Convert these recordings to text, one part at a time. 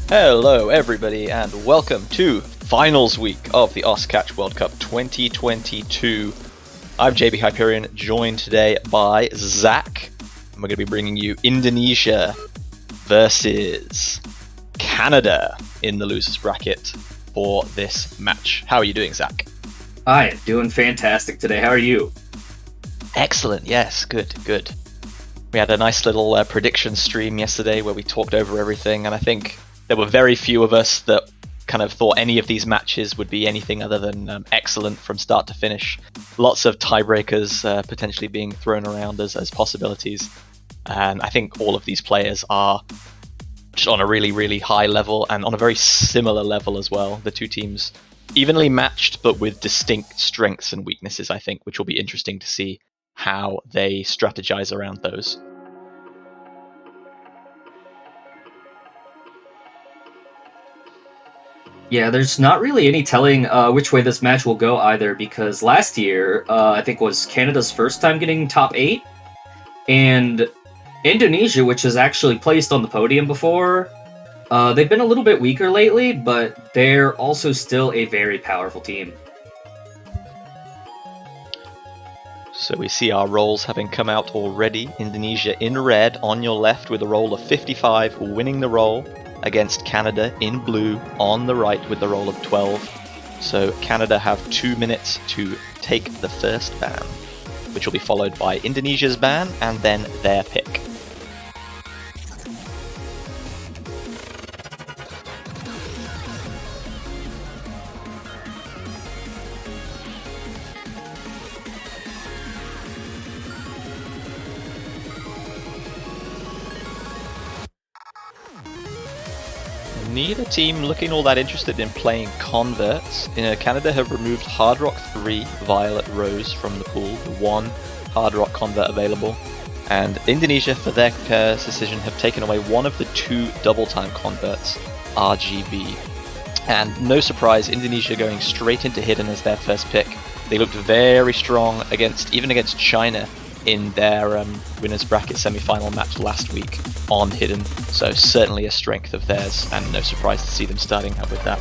Hello everybody and welcome to finals week of the Oscatch World Cup 2022. I'm JB Hyperion, joined today by Zach, and we're going to be bringing you Indonesia versus Canada in the losers bracket for this match. How are you doing, Zach? I am doing fantastic today. How are you? Excellent, yes, good. We had a nice little prediction stream yesterday where we talked over everything, and I think there were very few of us that kind of thought any of these matches would be anything other than excellent from start to finish. Lots of tiebreakers potentially being thrown around as possibilities. And I think all of these players are just on a really, really high level and on a very similar level as well. The two teams evenly matched, but with distinct strengths and weaknesses, I think, which will be interesting to see how they strategize around those. Yeah, there's not really any telling which way this match will go either, because last year, I think was Canada's first time getting top 8, and Indonesia, which has actually placed on the podium before, they've been a little bit weaker lately, but they're also still a very powerful team. So we see our rolls having come out already. Indonesia in red on your left with a roll of 55, winning the roll, against Canada in blue on the right with the roll of 12. So Canada have 2 minutes to take the first ban, which will be followed by Indonesia's ban and then their pick. Neither team looking all that interested in playing converts. Canada have removed Hard Rock 3 Violet Rose from the pool, the one Hard Rock convert available. And Indonesia, for their decision, have taken away one of the 2 double time converts, RGB. And no surprise, Indonesia going straight into Hidden as their first pick. They looked very strong even against China in their winners bracket semi-final match last week on Hidden, so certainly a strength of theirs, and no surprise to see them starting out with that.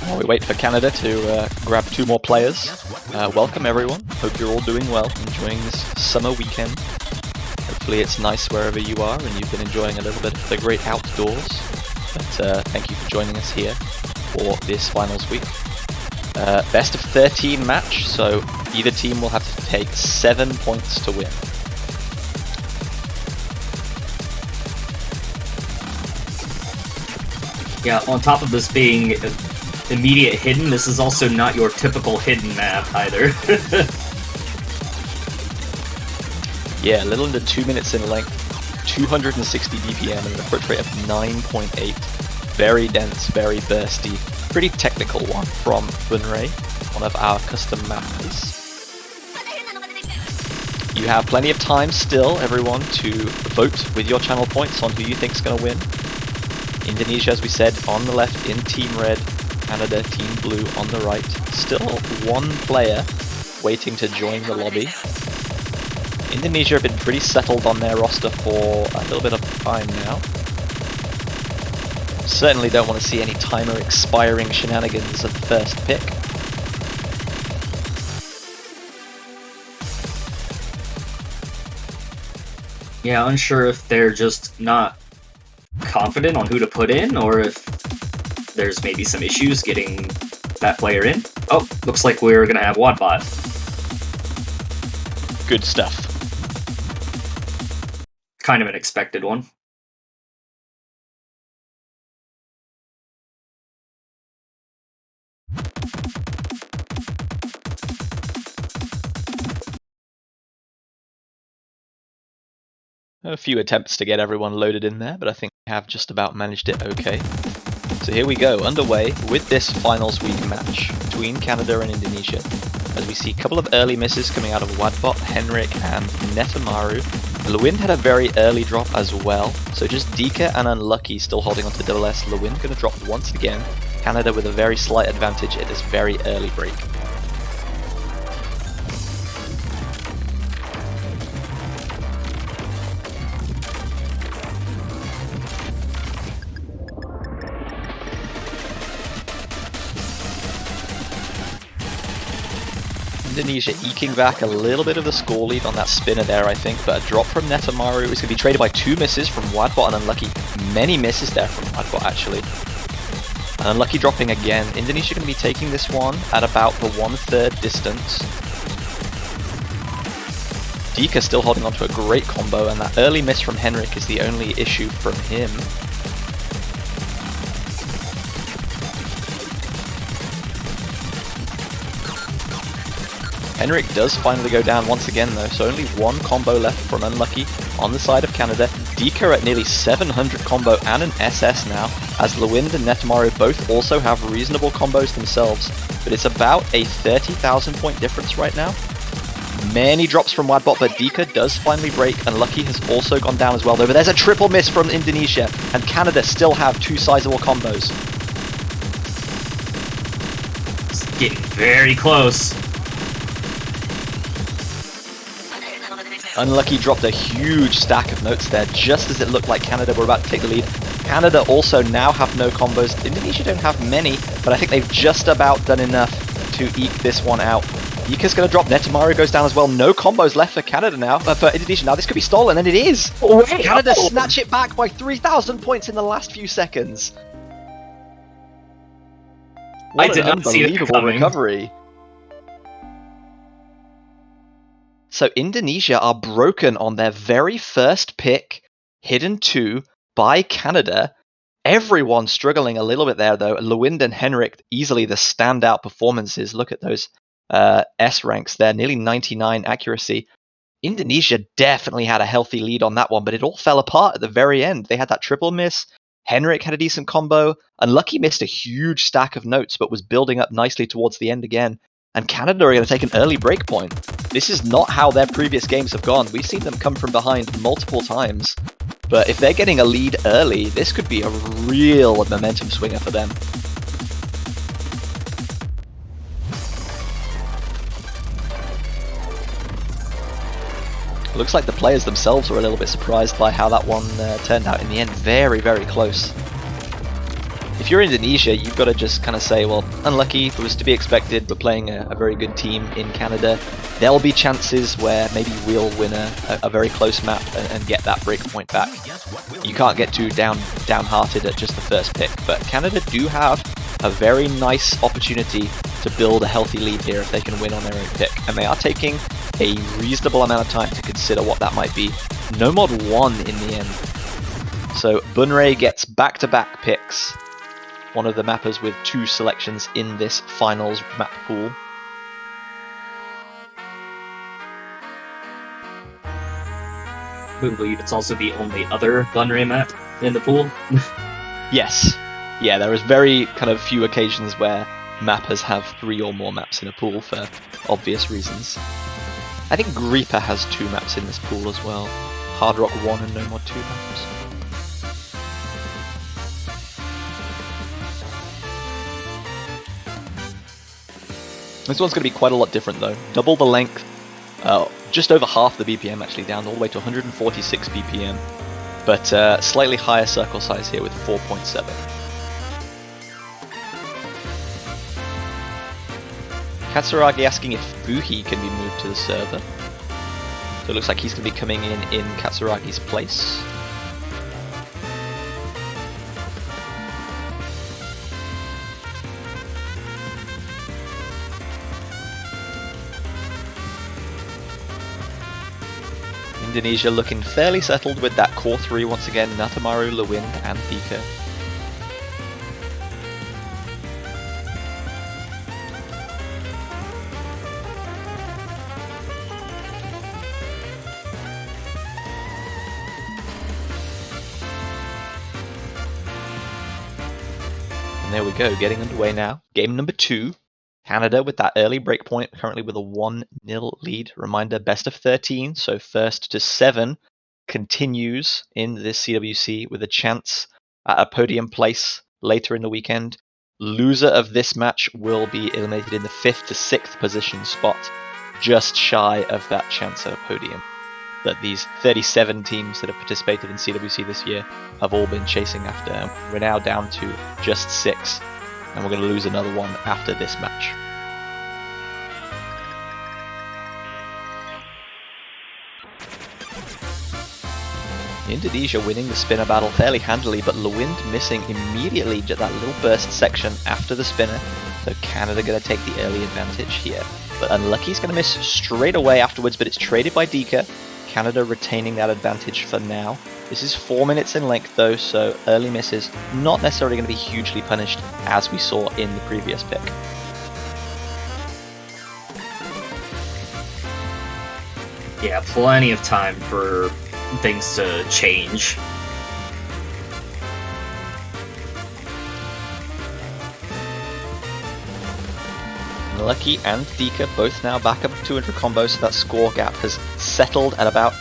While we wait for Canada to grab 2 more players, welcome everyone. Hope you're all doing well, enjoying this summer weekend. Hopefully it's nice wherever you are and you've been enjoying a little bit of the great outdoors. But thank you for joining us here for this finals week. Best of 13 match, so either team will have to take 7 points to win. Yeah, on top of this being immediate Hidden, this is also not your typical Hidden map either. Yeah, a little under 2 minutes in length, 260 DPM and an approach rate of 9.8. Very dense, very bursty, pretty technical one from Bunray, one of our custom mappers. You have plenty of time still, everyone, to vote with your channel points on who you think is going to win. Indonesia, as we said, on the left in Team Red, Canada Team Blue on the right. Still 1 player waiting to join the lobby. Indonesia have been pretty settled on their roster for a little bit of time now. Certainly don't want to see any timer expiring shenanigans at the first pick. Yeah, unsure if they're just not confident on who to put in, or if there's maybe some issues getting that player in. Oh, looks like we're gonna have Wadbot. Good stuff. Kind of an expected one. A few attempts to get everyone loaded in there, but I think we have just about managed it okay. So here we go, underway with this finals week match between Canada and Indonesia. as we see a couple of early misses coming out of Wadbot, Henrik, and Netamaru. Lewin had a very early drop as well, so just Dika and Unlucky still holding on to double S. Lewin going to drop once again. Canada with a very slight advantage at this very early break. Indonesia eking back a little bit of the score lead on that spinner there, I think, but a drop from Netamaru is going to be traded by 2 misses from Wadbot and Unlucky. Many misses there from Wadbot, actually. And Unlucky dropping again. Indonesia going to be taking this one at about the 1/3 distance. Dika still holding on to a great combo, and that early miss from Henrik is the only issue from him. Henrik does finally go down once again though, so only 1 combo left from Unlucky on the side of Canada. Dika at nearly 700 combo and an SS now, as Lewind and Netamaru both also have reasonable combos themselves, but it's about a 30,000 point difference right now. Many drops from Wadbot, but Dika does finally break. Unlucky has also gone down as well though, but there's a triple miss from Indonesia, and Canada still have 2 sizable combos. It's getting very close. Unlucky dropped a huge stack of notes there, just as it looked like Canada were about to take the lead. Canada also now have no combos. Indonesia don't have many, but I think they've just about done enough to eke this one out. Dika's going to drop, Netamaru goes down as well. No combos left for Canada now, for Indonesia now. This could be stolen, and it is! Oh, Canada snatch it back by 3,000 points in the last few seconds. What I did not see that coming. Recovery. So Indonesia are broken on their very first pick, hidden 2 by Canada. Everyone struggling a little bit there though. Lewind and Henrik easily the standout performances. Look at those S ranks there, nearly 99 accuracy. Indonesia definitely had a healthy lead on that one, but it all fell apart at the very end. They had that triple miss. Henrik had a decent combo. Unlucky missed a huge stack of notes, but was building up nicely towards the end again. And Canada are going to take an early break point. This is not how their previous games have gone. We've seen them come from behind multiple times. But if they're getting a lead early, this could be a real momentum swinger for them. Looks like the players themselves were a little bit surprised by how that one turned out in the end. Very, very close. If you're Indonesia, you've got to just kind of say, well, unlucky, it was to be expected. We're playing a very good team in Canada. There'll be chances where maybe we'll win a very close map and get that break point back. You can't get too downhearted at just the first pick, but Canada do have a very nice opportunity to build a healthy lead here if they can win on their own pick. And they are taking a reasonable amount of time to consider what that might be. No mod 1 in the end. So Bunrae gets back-to-back picks. One of the mappers with 2 selections in this finals map pool. I believe it's also the only other Bunrae map in the pool. Yes. Yeah, there is very kind of few occasions where mappers have 3 or more maps in a pool for obvious reasons. I think Greeper has 2 maps in this pool as well. Hard Rock 1 and No Mod 2 mappers. This one's going to be quite a lot different though. Double the length, just over half the BPM actually, down all the way to 146 BPM, but slightly higher circle size here with 4.7. Katsuragi asking if Buhi can be moved to the server. So it looks like he's going to be coming in Katsuragi's place. Indonesia looking fairly settled with that core 3 once again, Netamaru, Lewind and Dika. And there we go, getting underway now. Game number 2. Canada with that early breakpoint, currently with a 1-0 lead. Reminder, best of 13, so first to 7 continues in this CWC with a chance at a podium place later in the weekend. Loser of this match will be eliminated in the 5th to 6th position spot, just shy of that chance at a podium that these 37 teams that have participated in CWC this year have all been chasing after. We're now down to just 6, and we're going to lose another one after this match. Indonesia winning the spinner battle fairly handily, but Lewind missing immediately that little burst section after the spinner. So Canada going to take the early advantage here. But Unlucky's going to miss straight away afterwards, but it's traded by Dika. Canada retaining that advantage for now. This is 4 minutes in length though, so early misses not necessarily going to be hugely punished as we saw in the previous pick. Yeah, plenty of time for things to change. Lucky and Dika both now back up to 200 combos, so that score gap has settled at about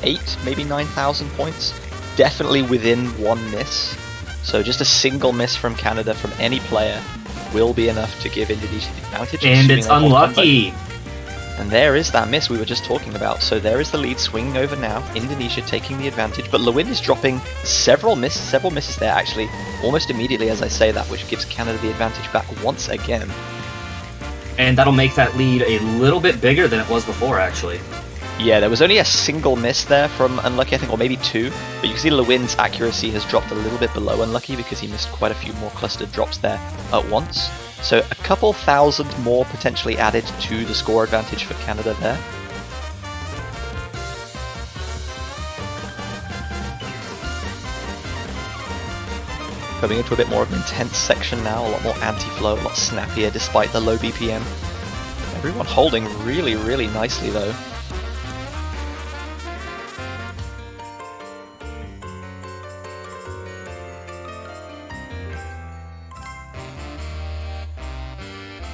8, maybe 9,000 points. Definitely within one miss. So just a single miss from Canada from any player will be enough to give Indonesia the advantage. And it's unlucky. And there is that miss we were just talking about. So there is the lead swinging over now. Indonesia taking the advantage, but Lewind is dropping several misses there actually, almost immediately as I say that, which gives Canada the advantage back once again. And that'll make that lead a little bit bigger than it was before, actually. Yeah, there was only a single miss there from Unlucky, I think, or maybe 2. But you can see Lewin's accuracy has dropped a little bit below Unlucky because he missed quite a few more clustered drops there at once. So a couple thousand more potentially added to the score advantage for Canada there. Coming into a bit more of an intense section now, a lot more anti-flow, a lot snappier despite the low BPM. Everyone holding really, really nicely though.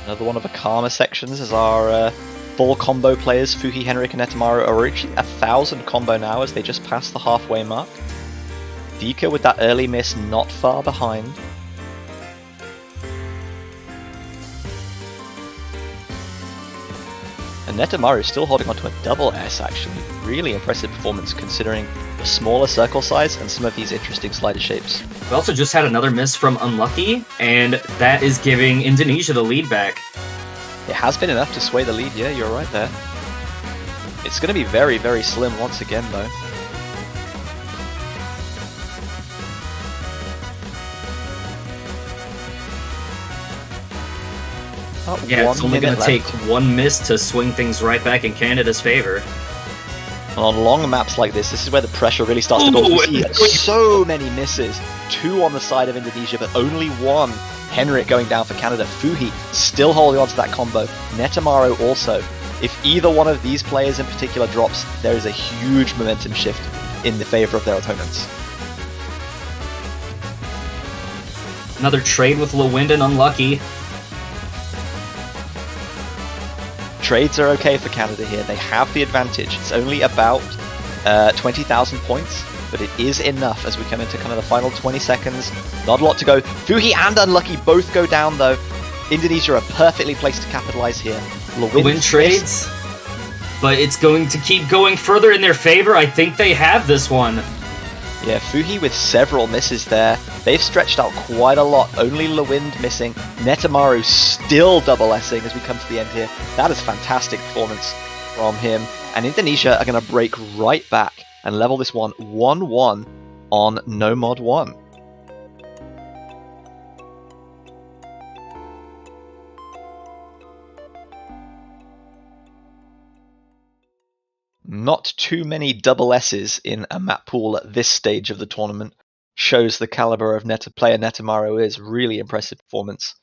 Another one of the calmer sections as our full combo players, Fuhi, Henrik and Netamaru, are reaching 1,000 combo now as they just passed the halfway mark. Dika with that early miss not far behind. And Netamaru still holding onto a double S actually. Really impressive performance considering the smaller circle size and some of these interesting slider shapes. We also just had another miss from Unlucky, and that is giving Indonesia the lead back. It has been enough to sway the lead, yeah, you're right there. It's going to be very, very slim once again though. Yeah, it's only going to take one miss to swing things right back in Canada's favor. And on long maps like this is where the pressure really starts to build. We see so many misses. 2 on the side of Indonesia, but only 1. Henrik going down for Canada. Fuhi still holding on to that combo. Netamaru also. If either one of these players in particular drops, there is a huge momentum shift in the favor of their opponents. Another trade with Lewind and Unlucky. Trades are okay for Canada here. They have the advantage. It's only about 20,000 points, but it is enough as we come into kind of the final 20 seconds. Not a lot to go. Fuhi and Unlucky both go down though. Indonesia are perfectly placed to capitalize here. Lewind trades, but it's going to keep going further in their favor. I think they have this one. Yeah, Fuhi with several misses there. They've stretched out quite a lot. Only Lewind missing. Netamaru still double S-ing as we come to the end here. That is fantastic performance from him. And Indonesia are going to break right back and level this one 1-1 on No Mod 1. Not too many double S's in a map pool at this stage of the tournament. Shows the caliber of player Netamaru is. Really impressive performance.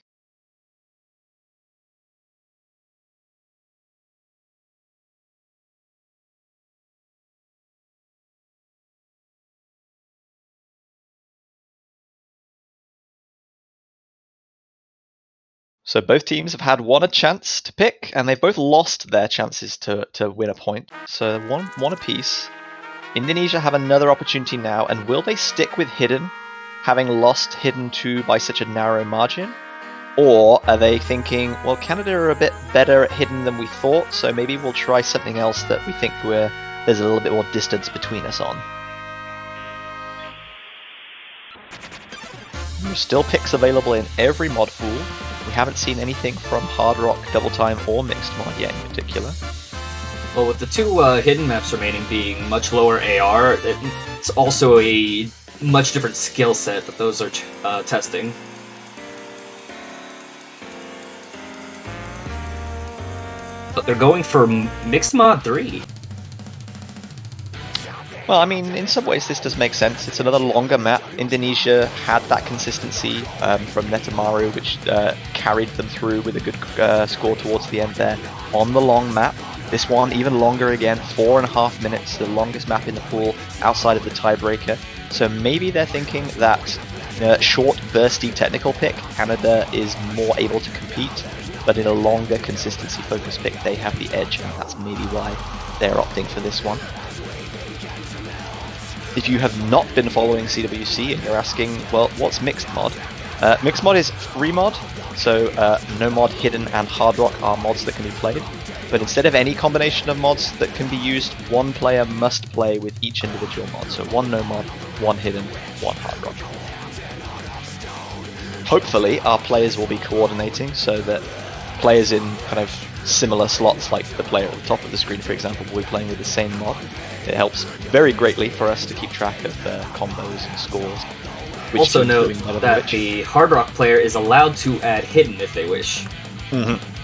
So both teams have had a chance to pick, and they've both lost their chances to win a point. So one apiece. Indonesia have another opportunity now, and will they stick with Hidden, having lost Hidden 2 by such a narrow margin? Or are they thinking, well, Canada are a bit better at Hidden than we thought, so maybe we'll try something else that we think there's a little bit more distance between us on? There's still picks available in every mod pool. We haven't seen anything from Hard Rock, Double Time, or Mixed Mod yet in particular. Well, with the two hidden maps remaining being much lower AR, it's also a much different skill set that those are testing. But they're going for Mixed Mod 3. Well, I mean, in some ways this does make sense. It's another longer map. Indonesia had that consistency from Netamaru, which carried them through with a good score towards the end there on the long map. This one even longer again, 4.5 minutes, the longest map in the pool outside of the tiebreaker. So maybe they're thinking that in a short, bursty technical pick, Canada is more able to compete, but in a longer consistency-focused pick, they have the edge, and that's maybe why they're opting for this one. If you have not been following CWC and you're asking, well, what's Mixed Mod? Mixed Mod is free mod, so No Mod, Hidden, and Hard Rock are mods that can be played. But instead of any combination of mods that can be used, one player must play with each individual mod. So one No Mod, one Hidden, one Hard Rock. Hopefully, our players will be coordinating so that players in kind of similar slots, like the player at the top of the screen, for example, will be playing with the same mod. It helps very greatly for us to keep track of combos and scores. Also note that the Hard Rock player is allowed to add Hidden if they wish. Mm-hmm.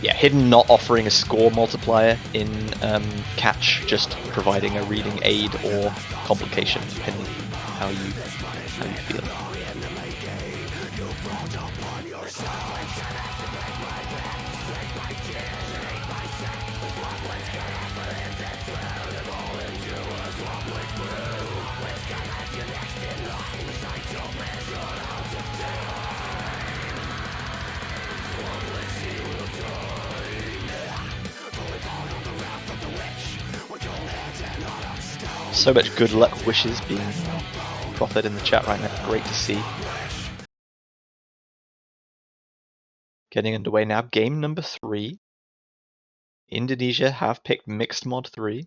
Yeah, Hidden not offering a score multiplier in catch, just providing a reading aid or complication, depending how you feel. So much good luck wishes being proffered in the chat right now. Great to see. Getting underway now. Game number 3. Indonesia have picked Mixed Mod 3.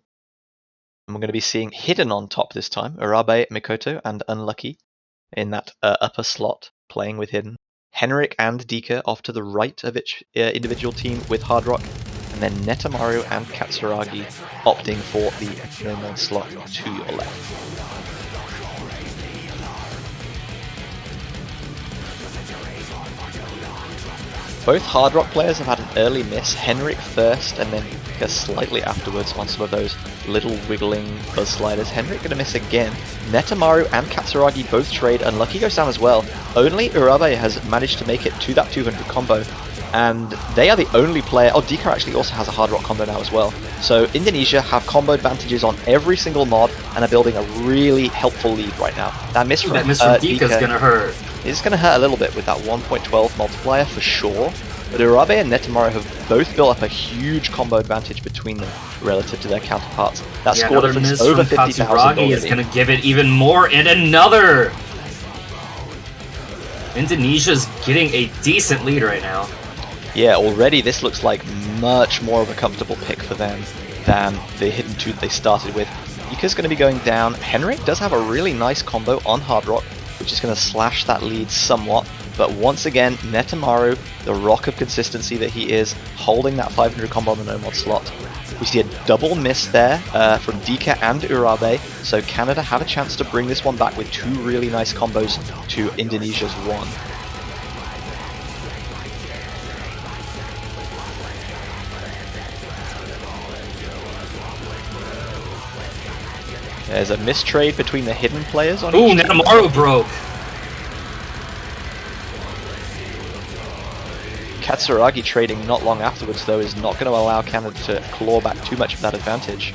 And we're going to be seeing Hidden on top this time. Urabe, Mikoto, and Unlucky in that upper slot, playing with Hidden. Henrik and Dika off to the right of each individual team with Hard Rock. And then Netamaru and Katsuragi opting for the No Mod slot to your left. Both Hard Rock players have had an early miss, Henrik first and then Dika slightly afterwards on some of those little wiggling buzz sliders. Henrik going to miss again. Netamaru and Katsuragi both trade, Unlucky goes down as well. Only Urabe has managed to make it to that 200 combo. And they are the only player. Oh, Dika actually also has a Hard Rock combo now as well. So Indonesia have combo advantages on every single mod and are building a really helpful lead right now. That miss from Dika is gonna hurt. It's gonna hurt a little bit with that 1.12 multiplier for sure. But Urabe and Netamaru have both built up a huge combo advantage between them relative to their counterparts. That score difference over 50,000 already. Is gonna give it even more, and another. Indonesia's getting a decent lead right now. Yeah, already this looks like much more of a comfortable pick for them than the Hidden 2 they started with. Dika's going to be going down. Henrik does have a really nice combo on Hard Rock, which is going to slash that lead somewhat. But once again, Netamaru, the rock of consistency that he is, holding that 500 combo on the No Mod slot. We see a double miss there from Dika and Urabe, so Canada have a chance to bring this one back with 2 really nice combos to Indonesia's 1. There's a mistrade between the Hidden players on each team. Netamaru broke! Katsuragi trading not long afterwards, though, is not going to allow Canada to claw back too much of that advantage.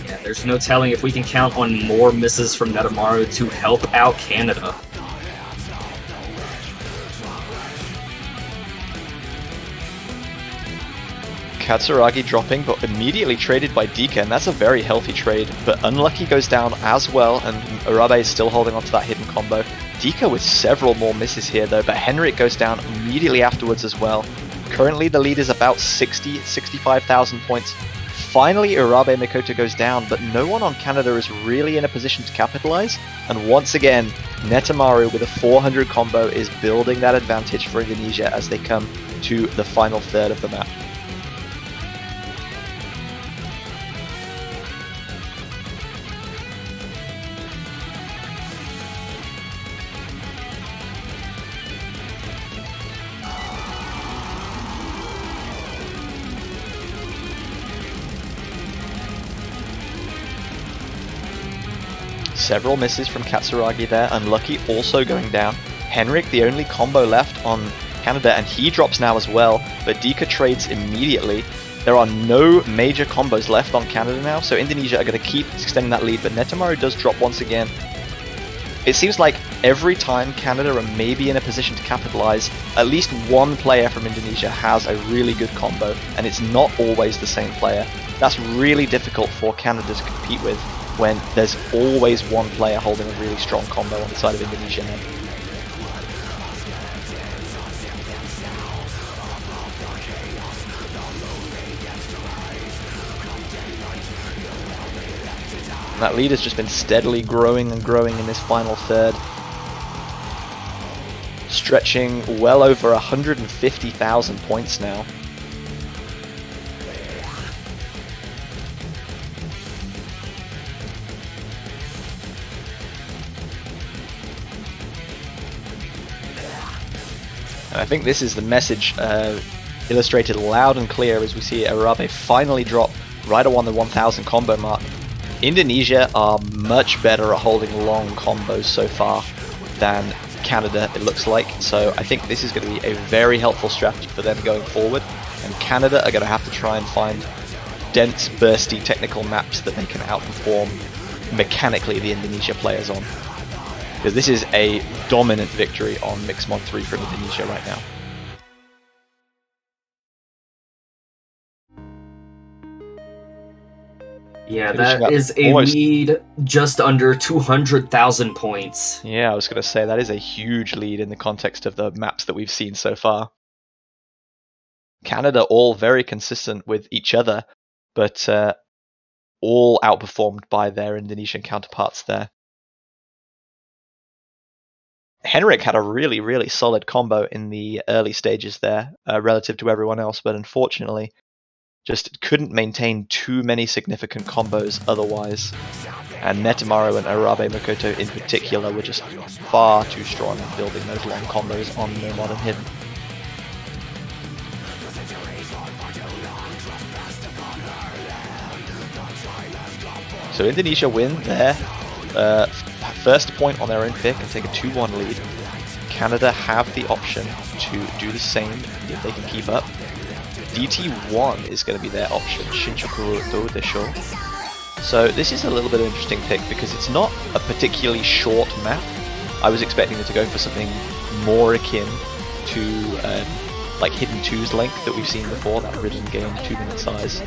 Yeah, there's no telling if we can count on more misses from Netamaru to help out Canada. Katsuragi dropping, but immediately traded by Dika, and that's a very healthy trade. But Unlucky goes down as well, and Urabe is still holding on to that hidden combo. Dika with several more misses here though, but Henrik goes down immediately afterwards as well. Currently the lead is about 65,000 points. Finally Urabe Mikoto goes down, but no one on Canada is really in a position to capitalize. And once again, Netamaru with a 400 combo is building that advantage for Indonesia as they come to the final third of the map. Several misses from Katsuragi there, Unlucky also going down. Henrik, the only combo left on Canada, and he drops now as well, but Dika trades immediately. There are no major combos left on Canada now, so Indonesia are going to keep extending that lead, but Netamaru does drop once again. It seems like every time Canada are maybe in a position to capitalize, at least one player from Indonesia has a really good combo, and it's not always the same player. That's really difficult for Canada to compete with when there's always one player holding a really strong combo on the side of Indonesia now. That lead has just been steadily growing and growing in this final third, stretching well over 150,000 points now. And I think this is the message illustrated loud and clear as we see Urabe finally drop right around the 1000 combo mark. Indonesia are much better at holding long combos so far than Canada, it looks like. So I think this is going to be a very helpful strategy for them going forward. And Canada are going to have to try and find dense, bursty technical maps that they can outperform mechanically the Indonesia players on. Because this is a dominant victory on Mixmon 3 from Indonesia right now. Yeah, that is a lead just under 200,000 points. Yeah, I was going to say that is a huge lead in the context of the maps that we've seen so far. Canada all very consistent with each other, but all outperformed by their Indonesian counterparts there. Henrik had a really, really solid combo in the early stages there relative to everyone else, but unfortunately just couldn't maintain too many significant combos otherwise. And Netamaru and Urabe Mikoto in particular were just far too strong at building those long combos on No Modern Hidden. So Indonesia win there. First point on their own pick and take a 2-1 lead. Canada have the option to do the same if they can keep up. DT1 is going to be their option, Shinjuku do Desho. So this is a little bit of an interesting pick because it's not a particularly short map. I was expecting them to go for something more akin to like Hidden 2's length that we've seen before, that rhythm game 2-minute size.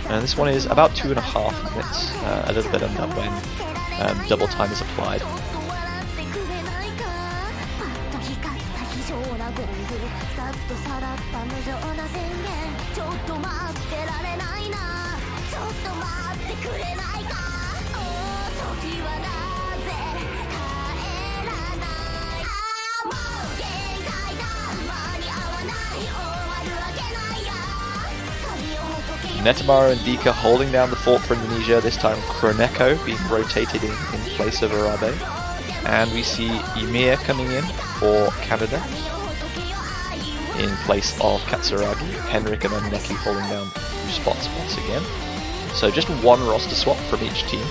And this one is about 2.5 minutes, a little bit under when double time is applied. Netamaru and Dika holding down the fort for Indonesia, this time Kroneko being rotated in place of Urabe. And we see Ymir coming in for Canada in place of Katsuragi. Henrik and Unlucky holding down 2 spots once again. So just one roster swap from each team.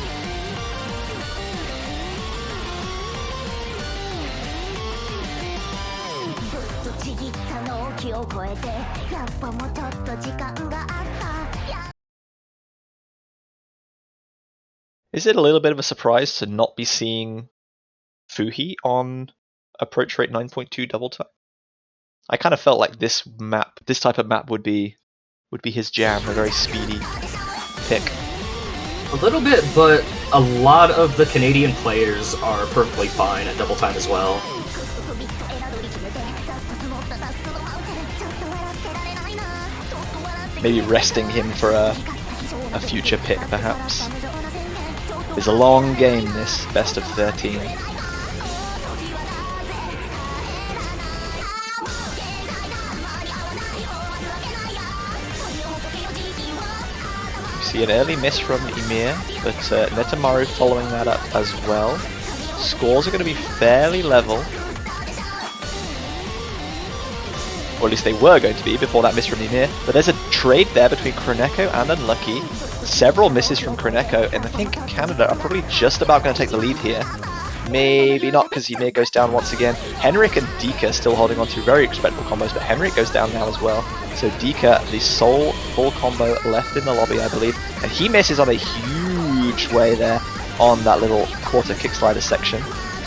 Is it a little bit of a surprise to not be seeing Fuhi on approach rate 9.2 double time? I kind of felt like this type of map would be his jam, a very speedy pick. A little bit, but a lot of the Canadian players are perfectly fine at double time as well. Maybe resting him for a future pick, perhaps. It's a long game, this best of 13. See an early miss from Ymir, but Netamaru following that up as well. Scores are going to be fairly level. Or at least they were going to be before that miss from Ymir. But there's a trade there between Kroneko and Unlucky. Several misses from Kroneko, and I think Canada are probably just about going to take the lead here. Maybe not, because Ymir goes down once again. Henrik and Dika still holding on to very respectable combos, but Henrik goes down now as well. So Dika, the sole full combo left in the lobby, I believe. And he misses on a huge way there on that little quarter kick slider section.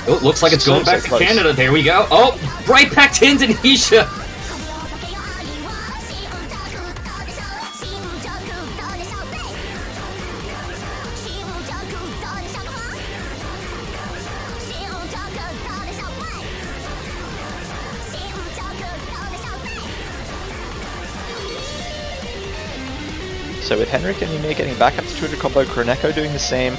Oh, looks like it's going back to Canada. There we go. Oh, right back to Indonesia. So with Henrik and Ymir getting back up to 200 combo, Kroneko doing the same.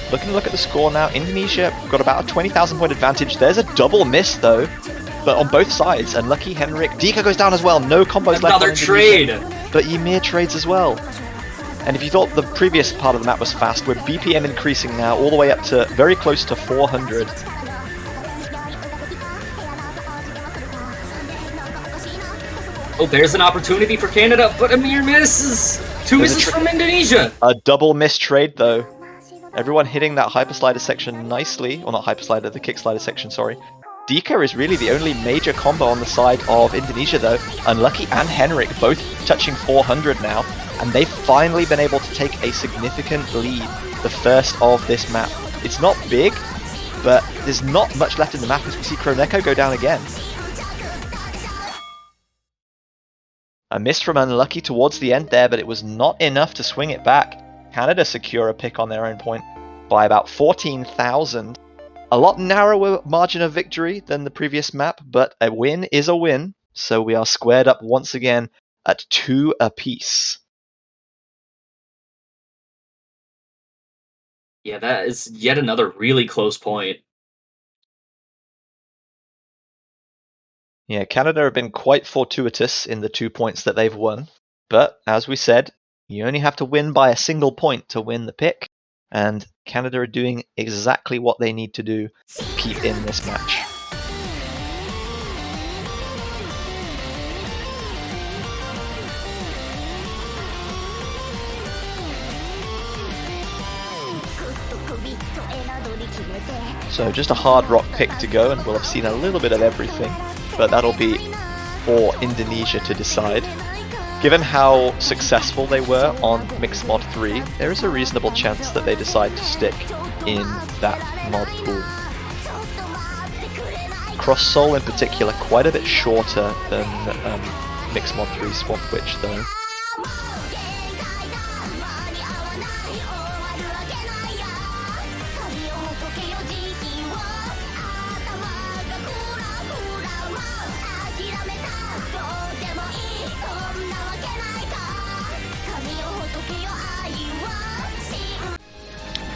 Looking to look at the score now, Indonesia got about a 20,000 point advantage. There's a double miss though, but on both sides. And lucky Henrik, Dika goes down as well. No combos left. Another trade. But Ymir trades as well. And if you thought the previous part of the map was fast, with BPM increasing now all the way up to very close to 400. Oh, there's an opportunity for Canada, but Ymir misses. Two misses from Indonesia. A double miss trade though. Everyone hitting that hyper slider section nicely. Or not hyper slider, the kick slider section, sorry. Dika is really the only major combo on the side of Indonesia though. Unlucky and Henrik both touching 400 now. And they've finally been able to take a significant lead. The first of this map. It's not big, but there's not much left in the map as we see Kroneko go down again. A miss from Unlucky towards the end there, but it was not enough to swing it back. Canada secure a pick on their own point by about 14,000. A lot narrower margin of victory than the previous map, but a win is a win. So we are squared up once again at 2 apiece. Yeah, that is yet another really close point. Yeah, Canada have been quite fortuitous in the 2 points that they've won. But, as we said, you only have to win by a single point to win the pick. And Canada are doing exactly what they need to do to keep in this match. So just a hard rock pick to go, and we'll have seen a little bit of everything. But that'll be for Indonesia to decide. Given how successful they were on Mixed Mod 3, there is a reasonable chance that they decide to stick in that mod pool. Cross Soul in particular, quite a bit shorter than Mixed Mod 3 Swamp Witch though.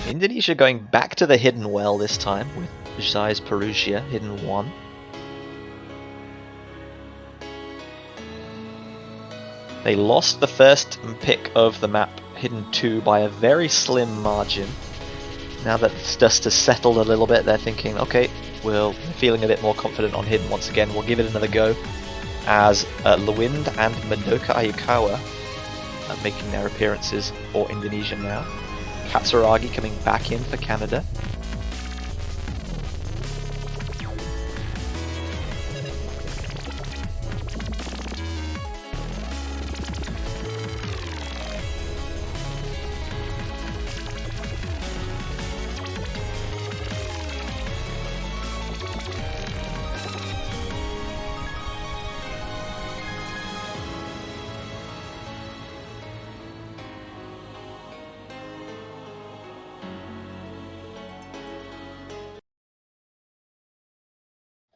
Indonesia going back to the hidden well this time with Zai's Perugia, hidden 1. They lost the first pick of the map, hidden 2, by a very slim margin. Now that it's just has settled a little bit, they're thinking, okay, we're feeling a bit more confident on hidden once again. We'll give it another go. As Lwind and Madoka Ayukawa are making their appearances for Indonesia now. Katsuragi coming back in for Canada.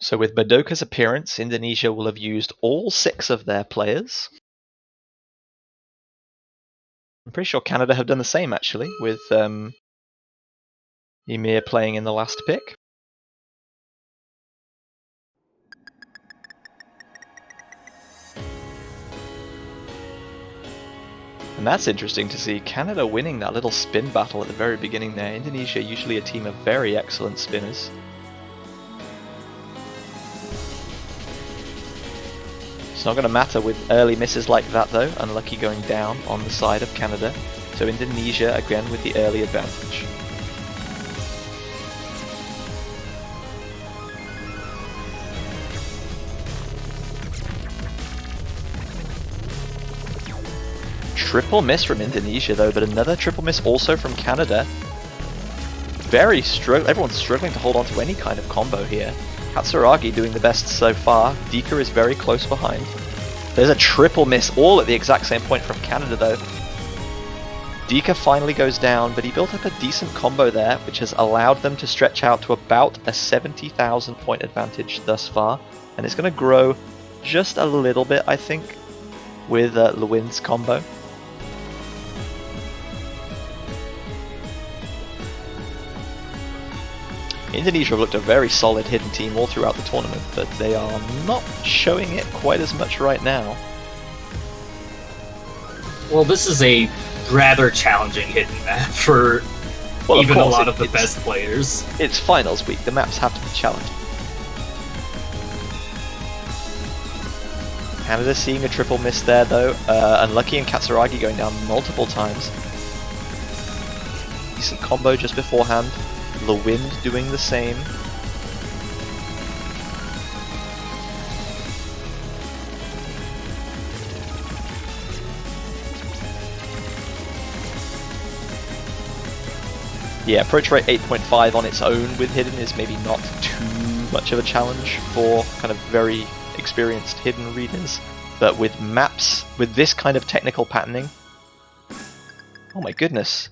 So with Madoka's appearance, Indonesia will have used all 6 of their players. I'm pretty sure Canada have done the same, actually, with Ymir playing in the last pick. And that's interesting to see, Canada winning that little spin battle at the very beginning there. Indonesia, usually a team of very excellent spinners. It's not going to matter with early misses like that though, unlucky going down on the side of Canada. So Indonesia again with the early advantage. Triple miss from Indonesia though, but another triple miss also from Canada. Everyone's struggling to hold on to any kind of combo here. Katsuragi doing the best so far. Dika is very close behind. There's a triple miss all at the exact same point from Canada though. Dika finally goes down, but he built up a decent combo there, which has allowed them to stretch out to about a 70,000 point advantage thus far. And it's going to grow just a little bit, I think, with Lewin's combo. Indonesia have looked a very solid hidden team all throughout the tournament, but they are not showing it quite as much right now. Well, this is a rather challenging hidden map for even a lot of the best players. It's finals week, the maps have to be challenging. Canada seeing a triple miss there though, unlucky and Katsuragi going down multiple times. Decent combo just beforehand. The Wind doing the same. Yeah, approach rate 8.5 on its own with Hidden is maybe not too much of a challenge for kind of very experienced Hidden readers, but with maps, with this kind of technical patterning, oh my goodness.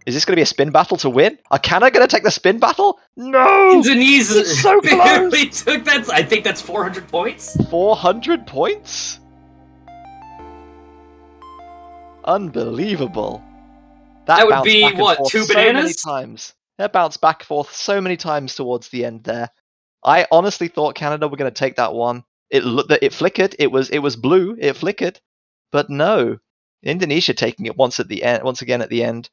Is this going to be a spin battle to win? Are Canada going to take the spin battle? No! Indonesia it's so close! took that. I think that's 400 points. 400 points? Unbelievable. That would be, what, 2 bananas? So many times. That bounced back and forth so many times towards the end there. I honestly thought Canada were going to take that one. It flickered. It was blue. It flickered. But no. Indonesia taking it once again at the end.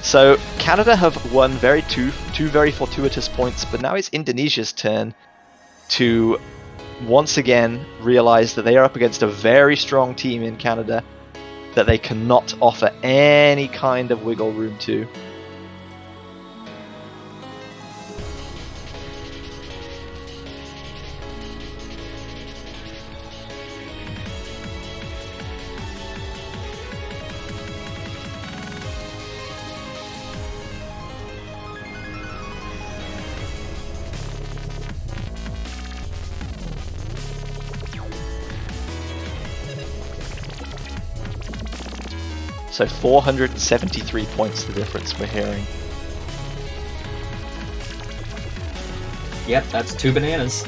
So Canada have won two very fortuitous points, but now it's Indonesia's turn to once again realize that they are up against a very strong team in Canada that they cannot offer any kind of wiggle room to. So 473 points the difference we're hearing. Yep, that's 2 bananas.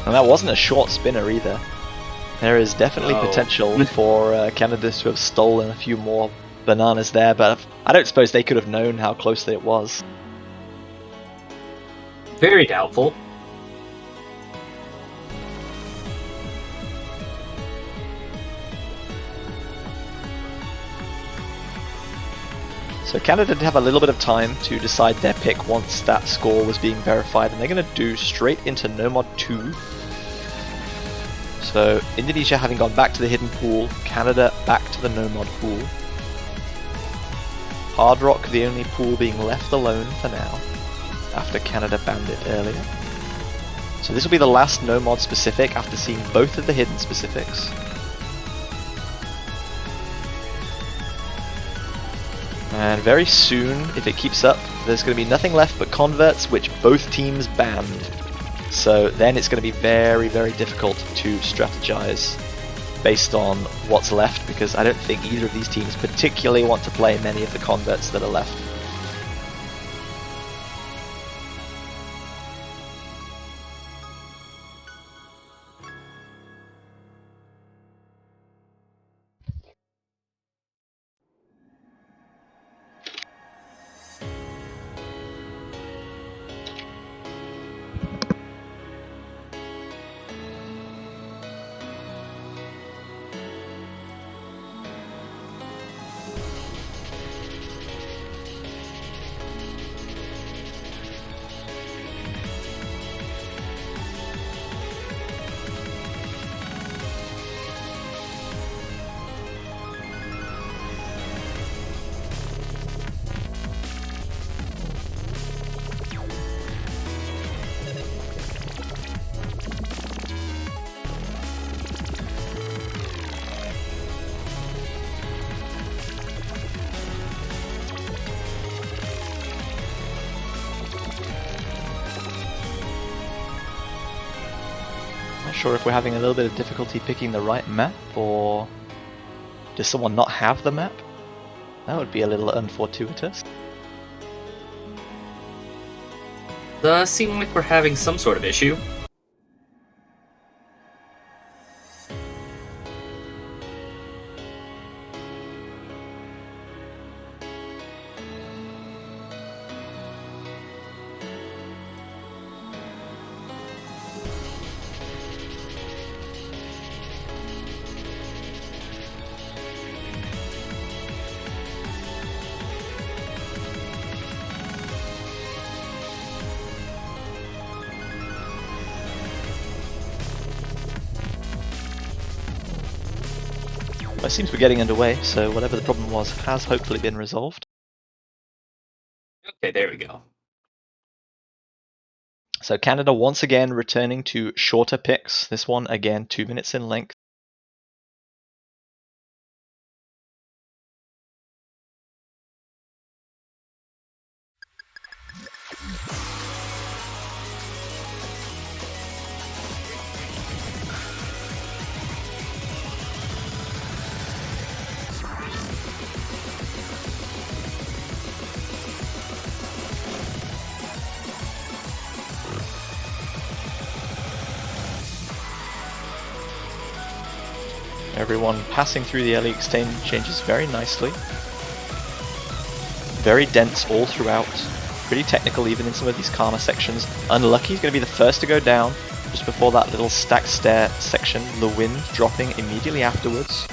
And that wasn't a short spinner either. There is definitely potential for Canada to have stolen a few more bananas there, but I don't suppose they could have known how close it was. Very doubtful. So Canada did have a little bit of time to decide their pick once that score was being verified, and they're going to do straight into No Mod 2. So Indonesia having gone back to the hidden pool, Canada back to the No Mod pool. Hard Rock the only pool being left alone for now, after Canada banned it earlier. So this will be the last No Mod specific after seeing both of the hidden specifics. And very soon, if it keeps up, there's going to be nothing left but converts, which both teams banned. So then it's going to be very, very difficult to strategize based on what's left, because I don't think either of these teams particularly want to play many of the converts that are left. Not sure if we're having a little bit of difficulty picking the right map, or does someone not have the map? That would be a little unfortuitous. Does seem like we're having some sort of issue. It seems we're getting underway, so whatever the problem was has hopefully been resolved. Okay, there we go. So Canada once again returning to shorter picks. This one again 2 minutes in length. Everyone passing through the alley exchanges very nicely. Very dense all throughout. Pretty technical even in some of these calmer sections. Unlucky is going to be the first to go down. Just before that little stack stair section. The wind dropping immediately afterwards.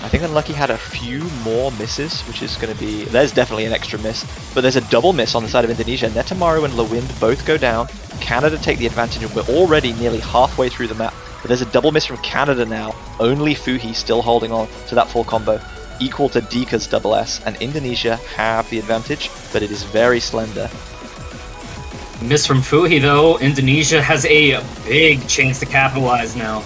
I think Unlucky had a few more misses, which is going to be... There's definitely an extra miss. But there's a double miss on the side of Indonesia. Netamaru and Lewind both go down. Canada take the advantage, and we're already nearly halfway through the map. But there's a double miss from Canada now. Only Fuhi still holding on to that full combo. Equal to Dika's double S. And Indonesia have the advantage, but it is very slender. Miss from Fuhi, though. Indonesia has a big chance to capitalize now.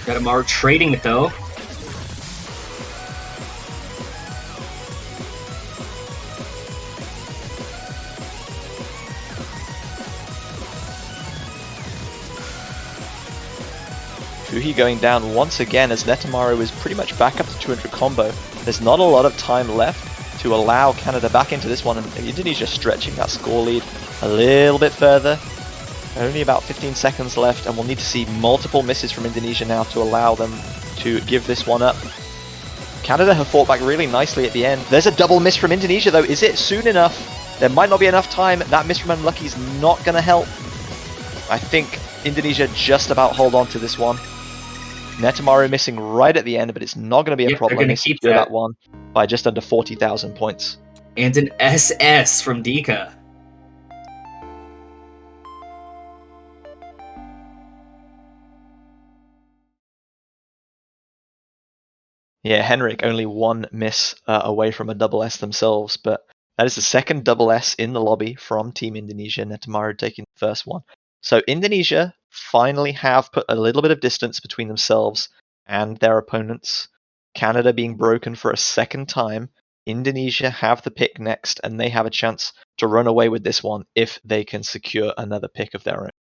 Got Amaru trading it, though. Fuhi going down once again as Netamaru is pretty much back up to 200 combo. There's not a lot of time left to allow Canada back into this one, and Indonesia stretching that score lead a little bit further. Only about 15 seconds left, and we'll need to see multiple misses from Indonesia now to allow them to give this one up. Canada have fought back really nicely at the end. There's a double miss from Indonesia though. Is it soon enough? There might not be enough time. That miss from Unlucky is not going to help. I think Indonesia just about hold on to this one. Netamaru missing right at the end, but it's not going to be a problem. They're going They to keep secure that one by just under 40,000 points. And an SS from Dika. Yeah, Henrik only one miss away from a double S themselves, but that is the second double S in the lobby from Team Indonesia. Netamaru taking the first one. So Indonesia finally have put a little bit of distance between themselves and their opponents. Canada being broken for a second time. Indonesia have the pick next, and they have a chance to run away with this one if they can secure another pick of their own.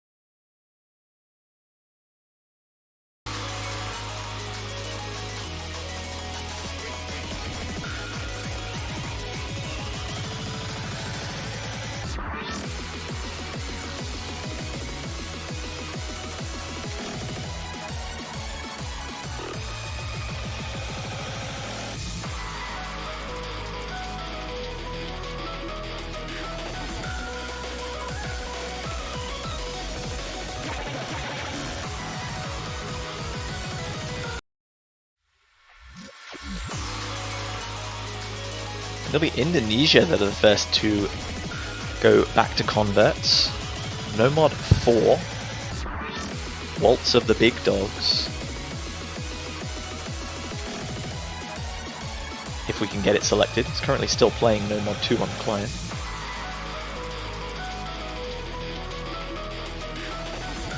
It'll be Indonesia that are the first to go back to converts. Nomod 4. Waltz of the Big Dogs. If we can get it selected. It's currently still playing Nomod 2 on the client.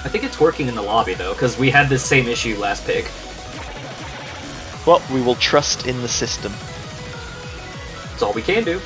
I think it's working in the lobby, though, because we had this same issue last pick. Well, we will trust in the system. That's all we can do.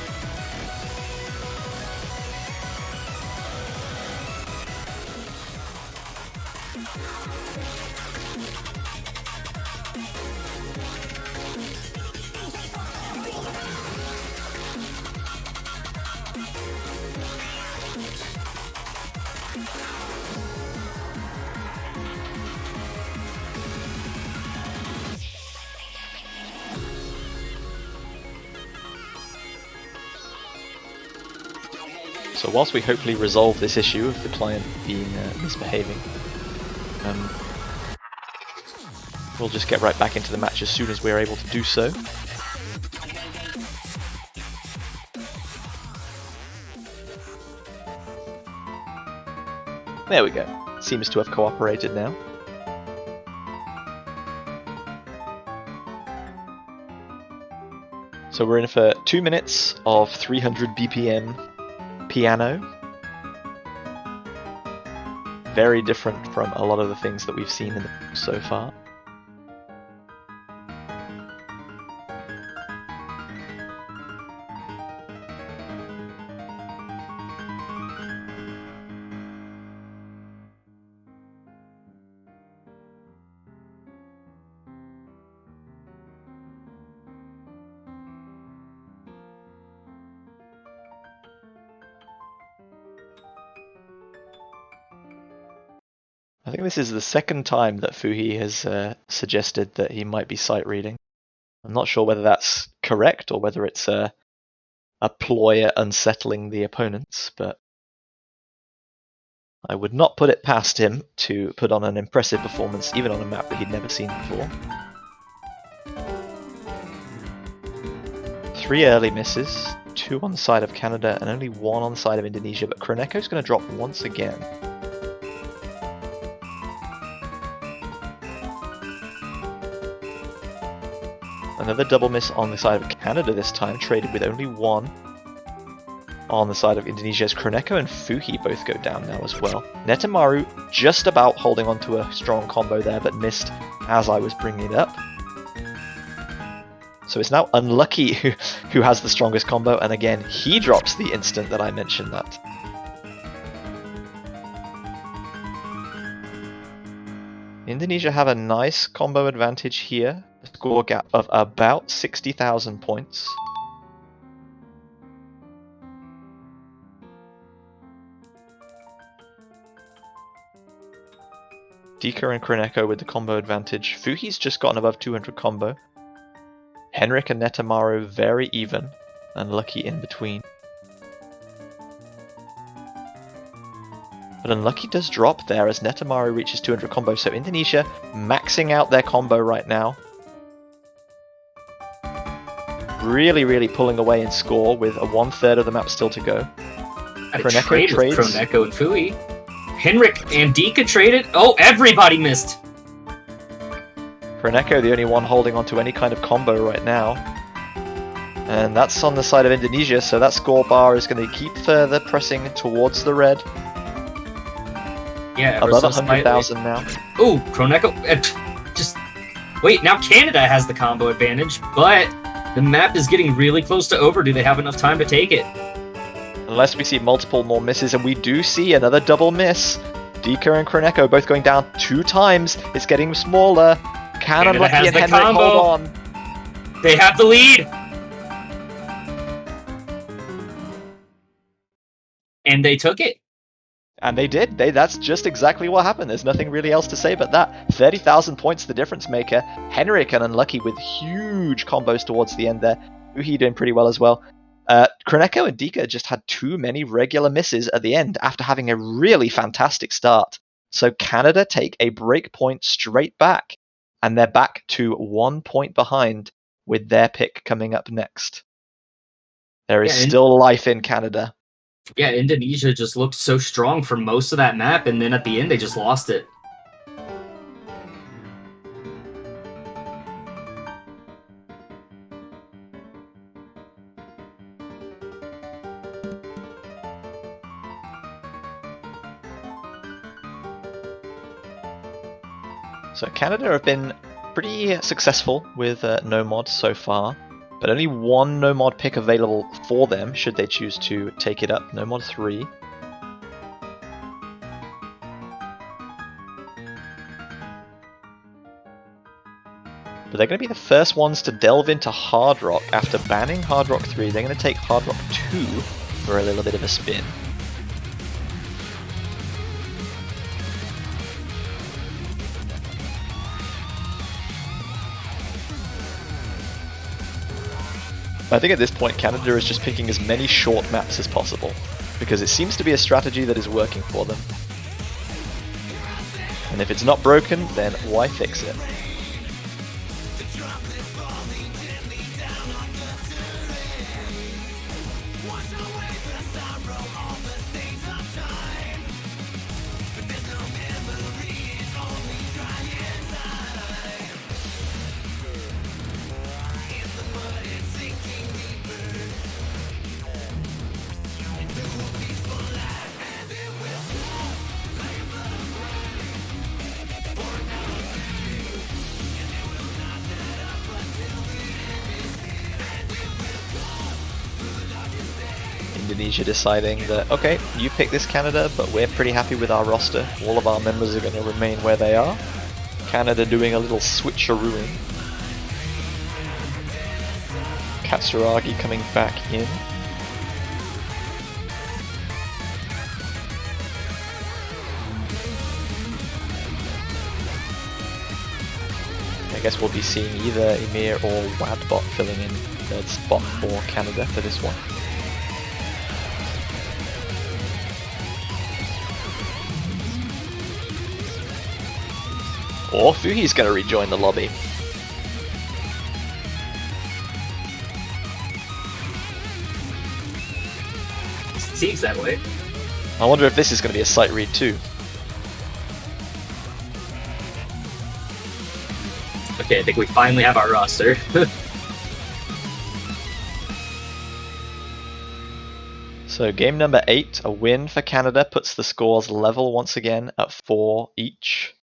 So whilst we hopefully resolve this issue of the client being misbehaving, we'll just get right back into the match as soon as we're able to do so. There we go. Seems to have cooperated now. So we're in for 2 minutes of 300 BPM piano. Very different from a lot of the things that we've seen in the so far. I think this is the second time that Fuhi has suggested that he might be sight reading. I'm not sure whether that's correct or whether it's a ploy at unsettling the opponents, but I would not put it past him to put on an impressive performance, even on a map that he'd never seen before. 3 early misses, 2 on the side of Canada and only 1 on the side of Indonesia, but Kroneko's going to drop once again. Another double miss on the side of Canada this time, traded with only 1 on the side of Indonesia as Kroneko and Fuhi both go down now as well. Netamaru just about holding on to a strong combo there, but missed as I was bringing it up. So it's now Unlucky who has the strongest combo, and again, he drops the instant that I mentioned that. Indonesia have a nice combo advantage here, a score gap of about 60,000 points. Dika and Kroneko with the combo advantage. Fuhi's just gotten above 200 combo. Henrik and Netamaru very even, and Lucky in between. But Unlucky does drop there as Netamaru reaches 200 combo, so Indonesia maxing out their combo right now. Really pulling away in score with a 1/3 of the map still to go. Kroneko trades. Kroneko and Fuhi. Henrik and Dika traded. Oh, everybody missed. Kroneko the only one holding on to any kind of combo right now. And that's on the side of Indonesia, so that score bar is going to keep further pressing towards the red. Yeah, above 100,000 now. Ooh, Kroneko. Just wait, now Canada has the combo advantage, but the map is getting really close to over. Do they have enough time to take it? Unless we see multiple more misses, and we do see another double miss. Dika and Kroneko both going down 2 times. It's getting smaller. Can Unlucky and Henrik hold on? They have the lead! And they took it. And they did. That's just exactly what happened. There's nothing really else to say but that. 30,000 points the difference maker. Henrik and Unlucky with huge combos towards the end there. Uhi doing pretty well as well. Kroneko and Dika just had too many regular misses at the end after having a really fantastic start. So Canada take a break point straight back, and they're back to 1 point behind with their pick coming up next. There is still life in Canada. Yeah, Indonesia just looked so strong for most of that map, and then at the end they just lost it. So Canada have been pretty successful with no mod so far, but only 1 no mod pick available for them should they choose to take it up. No mod 3. But they're going to be the first ones to delve into Hard Rock. After banning Hard Rock 3, they're going to take Hard Rock 2 for a little bit of a spin. I think at this point Canada is just picking as many short maps as possible, because it seems to be a strategy that is working for them. And if it's not broken, then why fix it? Indonesia deciding that, okay, you pick this Canada, but we're pretty happy with our roster. All of our members are going to remain where they are. Canada doing a little switcherooing. Katsuragi coming back in. I guess we'll be seeing either Emir or Wadbot filling in third spot for Canada for this one. Or Fuhi's going to rejoin the lobby. Seems that way. I wonder if this is going to be a sight read too. Okay, I think we finally have our roster. So game number 8, a win for Canada, puts the scores level once again at 4 each.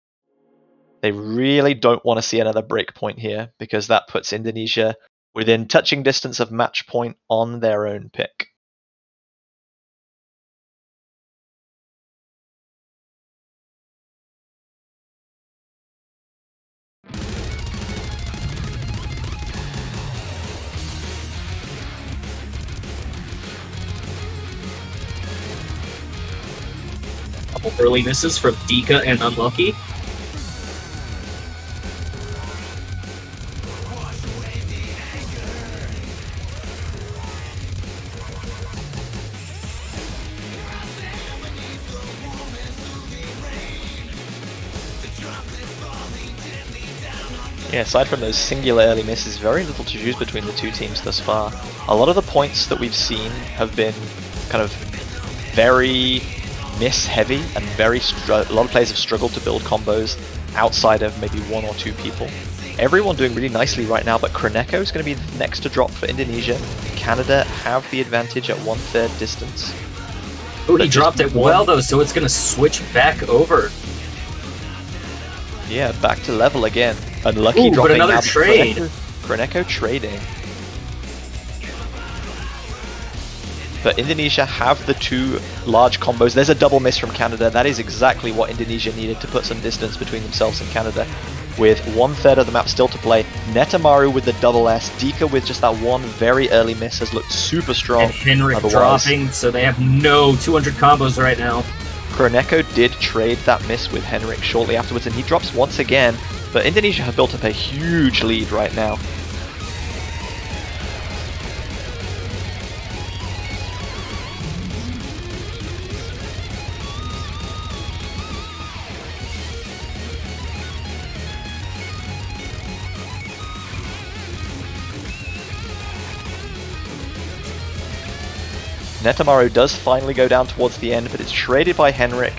They really don't want to see another breakpoint here, because that puts Indonesia within touching distance of match point on their own pick. Couple early misses from Dika and Unlucky. Yeah, aside from those singular early misses, very little to choose between the two teams thus far. A lot of the points that we've seen have been kind of very miss-heavy, and a lot of players have struggled to build combos outside of maybe 1 or 2 people. Everyone doing really nicely right now, but Kroneko is going to be next to drop for Indonesia. Canada have the advantage at 1/3 distance. Oh, he dropped it well though, so it's going to switch back over. Yeah, back to level again. Unlucky Ooh, dropping but another out. trade. Kroneko trading. But Indonesia have the 2 large combos. There's a double miss from Canada. That is exactly what Indonesia needed to put some distance between themselves and Canada. With 1/3 of the map still to play, Netamaru with the double S, Dika with just that one very early miss has looked super strong. And Henrik dropping, so they have no 200 combos right now. Kroneko did trade that miss with Henrik shortly afterwards, and he drops once again. But Indonesia have built up a huge lead right now. Netamaru does finally go down towards the end, but it's traded by Henrik.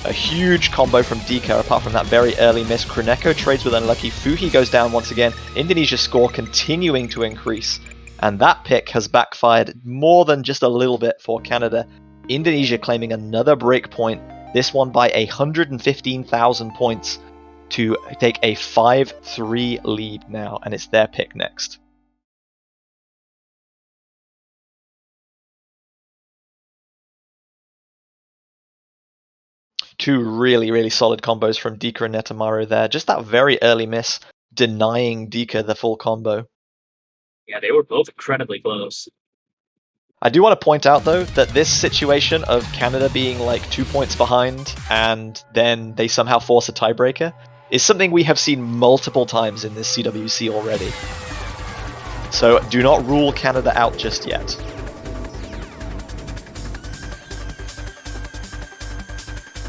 A huge combo from Dika, apart from that very early miss. Kroneko trades with Unlucky. Fuhi goes down once again. Indonesia's score continuing to increase. And that pick has backfired more than just a little bit for Canada. Indonesia claiming another break point, this one by 115,000 points, to take a 5-3 lead now, and it's their pick next. Two really, really solid combos from Dika and Netamaru there. Just that very early miss denying Dika the full combo. Yeah, they were both incredibly close. I do want to point out, though, that this situation of Canada being like 2 points behind and then they somehow force a tiebreaker is something we have seen multiple times in this CWC already. So do not rule Canada out just yet.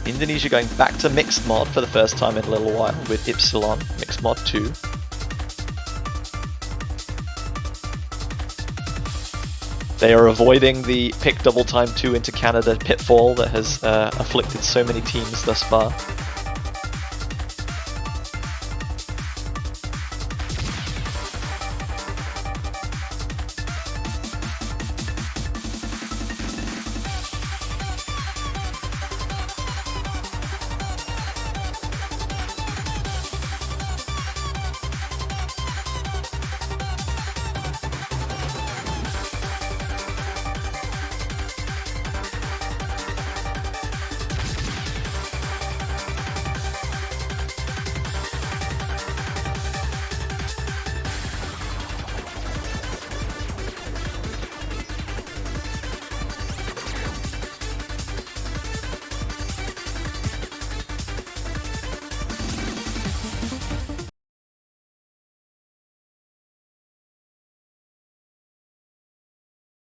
Indonesia going back to mixed mod for the first time in a little while with Ypsilon, mixed mod 2. They are avoiding the pick double time 2 into Canada pitfall that has afflicted so many teams thus far.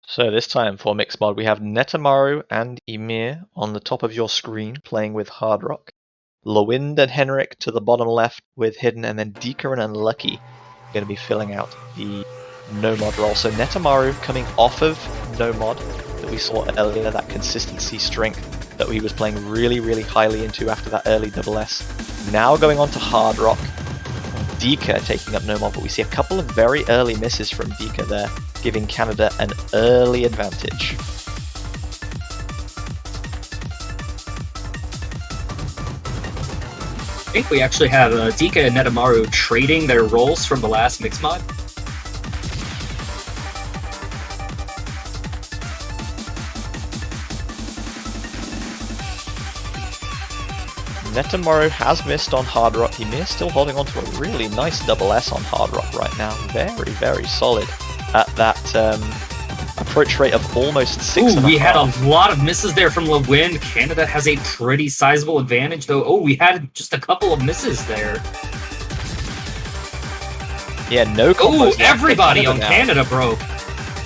So this time for mixed mod, we have Netamaru and Emir on the top of your screen playing with Hard Rock. Lowind and Henrik to the bottom left with Hidden, and then Dika and Unlucky are going to be filling out the no mod role. So Netamaru coming off of no mod that we saw earlier, that consistency strength that he was playing really, really highly into after that early double S. Now going on to Hard Rock. Dika taking up no mod, but we see a couple of very early misses from Dika there, giving Canada an early advantage. I think we actually have Dika and Netamaru trading their roles from the last mix mod. Netamaru has missed on Hard Rock. He is still holding on to a really nice double S on Hard Rock right now. Very, very solid at that approach rate of almost 6.5. We had a lot of misses there from Lowind. Canada has a pretty sizable advantage, though. Oh, we had just a couple of misses there. Yeah, no combos. Oh, everybody on Canada broke.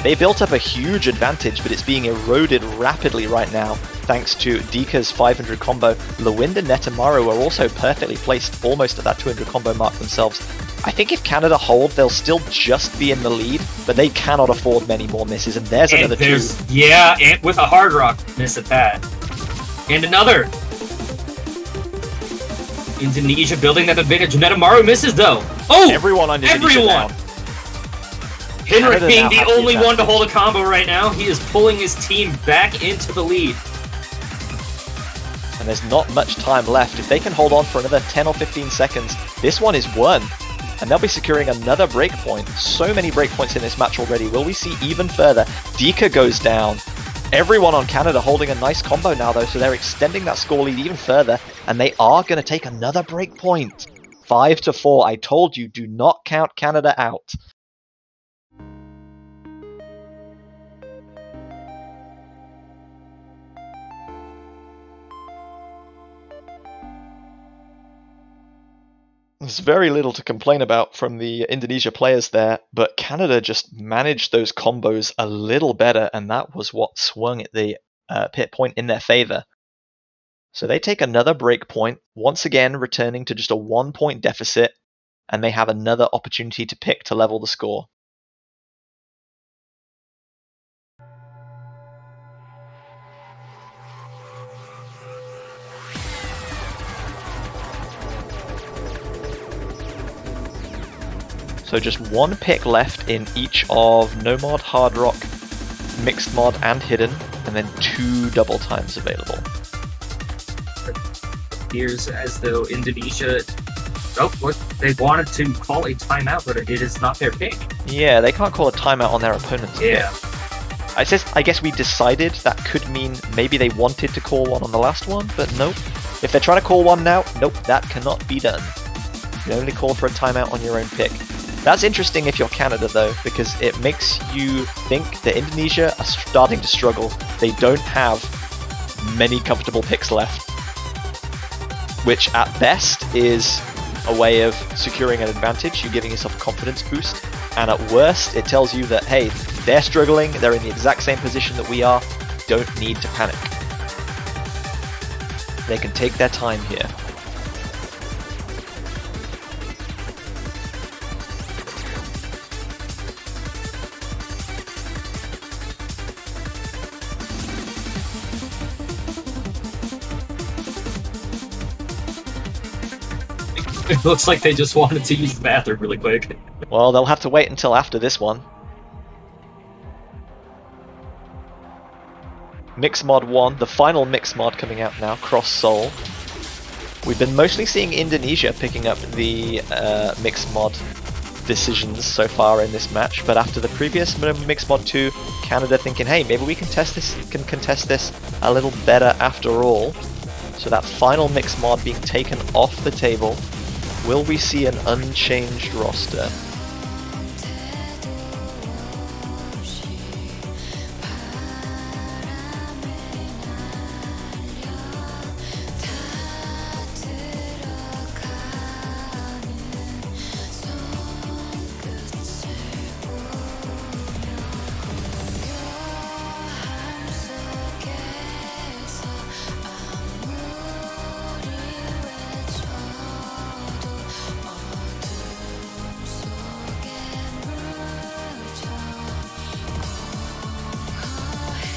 They built up a huge advantage, but it's being eroded rapidly right now, thanks to Dika's 500 combo. Lowind and Netamaru are also perfectly placed, almost at that 200 combo mark themselves. I think if Canada hold, they'll still just be in the lead, but they cannot afford many more misses, and there's another two. Yeah, and with a Hard Rock miss at that. And another. Indonesia building that advantage. Netamaru misses, though. Oh! Everyone on Indonesia down. Henrik being the only one to hold a combo right now. He is pulling his team back into the lead. And there's not much time left. If they can hold on for another 10 or 15 seconds, this one is won. And they'll be securing another breakpoint. So many breakpoints in this match already. Will we see even further? Dika goes down. Everyone on Canada holding a nice combo now, though, so they're extending that score lead even further. And they are going to take another breakpoint. 5-4. I told you, do not count Canada out. There's very little to complain about from the Indonesia players there, but Canada just managed those combos a little better, and that was what swung at the pit point in their favor. So they take another break point, once again returning to just a 1-point deficit, and they have another opportunity to pick to level the score. So just one pick left in each of No Mod, Hard Rock, Mixed Mod, and Hidden, and then 2 double times available. It appears as though Indonesia... Oh, what? They wanted to call a timeout, but it is not their pick. Yeah, they can't call a timeout on their opponent's pick. Yeah. I guess we decided that could mean maybe they wanted to call one on the last one, but nope. If they're trying to call one now, nope, that cannot be done. can only call for a timeout on your own pick. That's interesting if you're Canada though, because it makes you think that Indonesia are starting to struggle. They don't have many comfortable picks left, which at best is a way of securing an advantage, you giving yourself a confidence boost, and at worst it tells you that, hey, they're struggling, they're in the exact same position that we are, don't need to panic. They can take their time here. It looks like they just wanted to use the bathroom really quick. Well, they'll have to wait until after this one. Mix Mod 1, the final Mix Mod coming out now, Cross Soul. We've been mostly seeing Indonesia picking up the Mix Mod decisions so far in this match, but after the previous Mix Mod 2, Canada thinking, hey, maybe we can contest this a little better after all. So that final Mix Mod being taken off the table. Will we see an unchanged roster?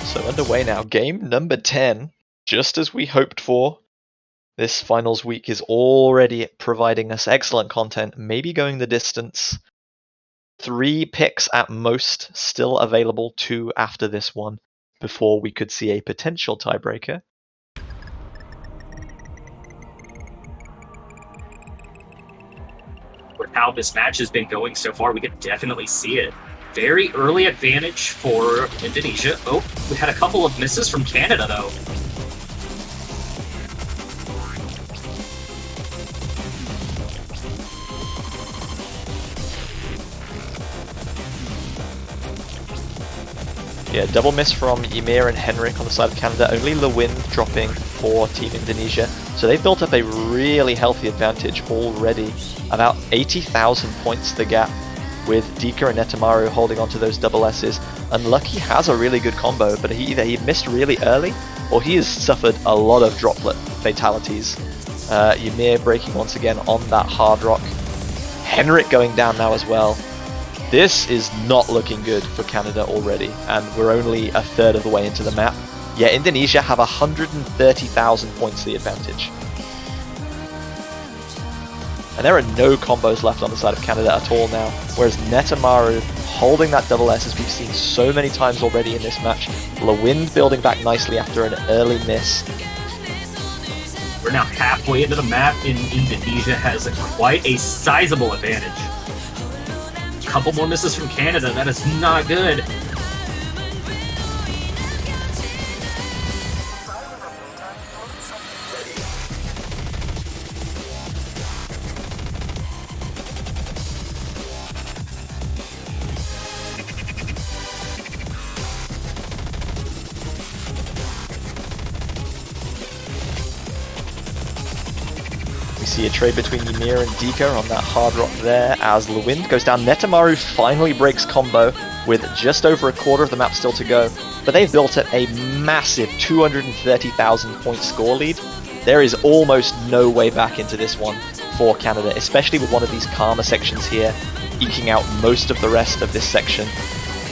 So underway now, game number 10, just as we hoped for. This finals week is already providing us excellent content, maybe going the distance. 3 picks at most still available, 2 after this one, before we could see a potential tiebreaker. With how this match has been going so far, we could definitely see it. Very early advantage for Indonesia. Oh, we had a couple of misses from Canada, though. Yeah, double miss from Ymir and Henrik on the side of Canada. Only Lewind dropping for Team Indonesia. So they've built up a really healthy advantage already. About 80,000 points the gap, with Dika and Netamaru holding onto those double S's. Unlucky has a really good combo, but either he missed really early, or he has suffered a lot of droplet fatalities. Ymir breaking once again on that hard rock. Henrik going down now as well. This is not looking good for Canada already, and we're only a third of the way into the map. Yet Indonesia have 130,000 points the advantage. And there are no combos left on the side of Canada at all now, whereas Netamaru holding that double S, as we've seen so many times already in this match. Lewind building back nicely after an early miss. We're now halfway into the map, and Indonesia has quite a sizable advantage. Couple more misses from Canada, that is not good. We see a trade between Ymir and Dika on that hard rock there as Lewind goes down. Netamaru finally breaks combo with just over a quarter of the map still to go, but they've built up a massive 230,000 point score lead. There is almost no way back into this one for Canada, especially with one of these calmer sections here, eking out most of the rest of this section.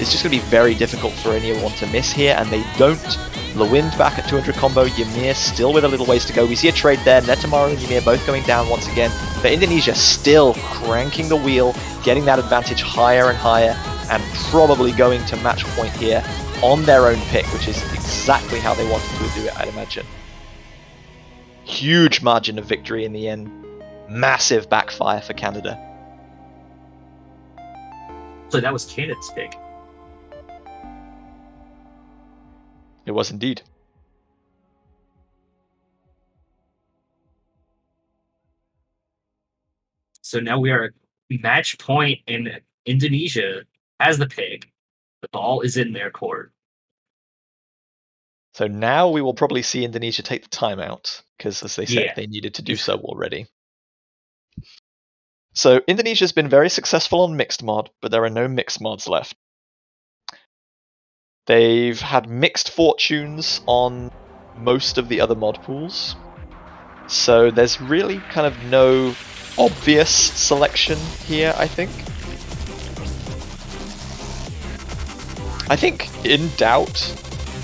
It's just going to be very difficult for anyone to miss here, and they don't. Lewind back at 200 combo, Ymir still with a little ways to go. We see a trade there, Netamaru and Ymir both going down once again, but Indonesia still cranking the wheel, getting that advantage higher and higher, and probably going to match point here on their own pick, which is exactly how they wanted to do it, I'd imagine. Huge margin of victory in the end. Massive backfire for Canada. So that was Canada's pick. It was indeed. So now we are at match point, and Indonesia has the pick. The ball is in their court. So now we will probably see Indonesia take the timeout, because as they said, Yeah. they needed to do so already. So Indonesia's been very successful on mixed mod, but there are no mixed mods left. They've had mixed fortunes on most of the other mod pools. So there's really kind of no obvious selection here, I think. I think in doubt,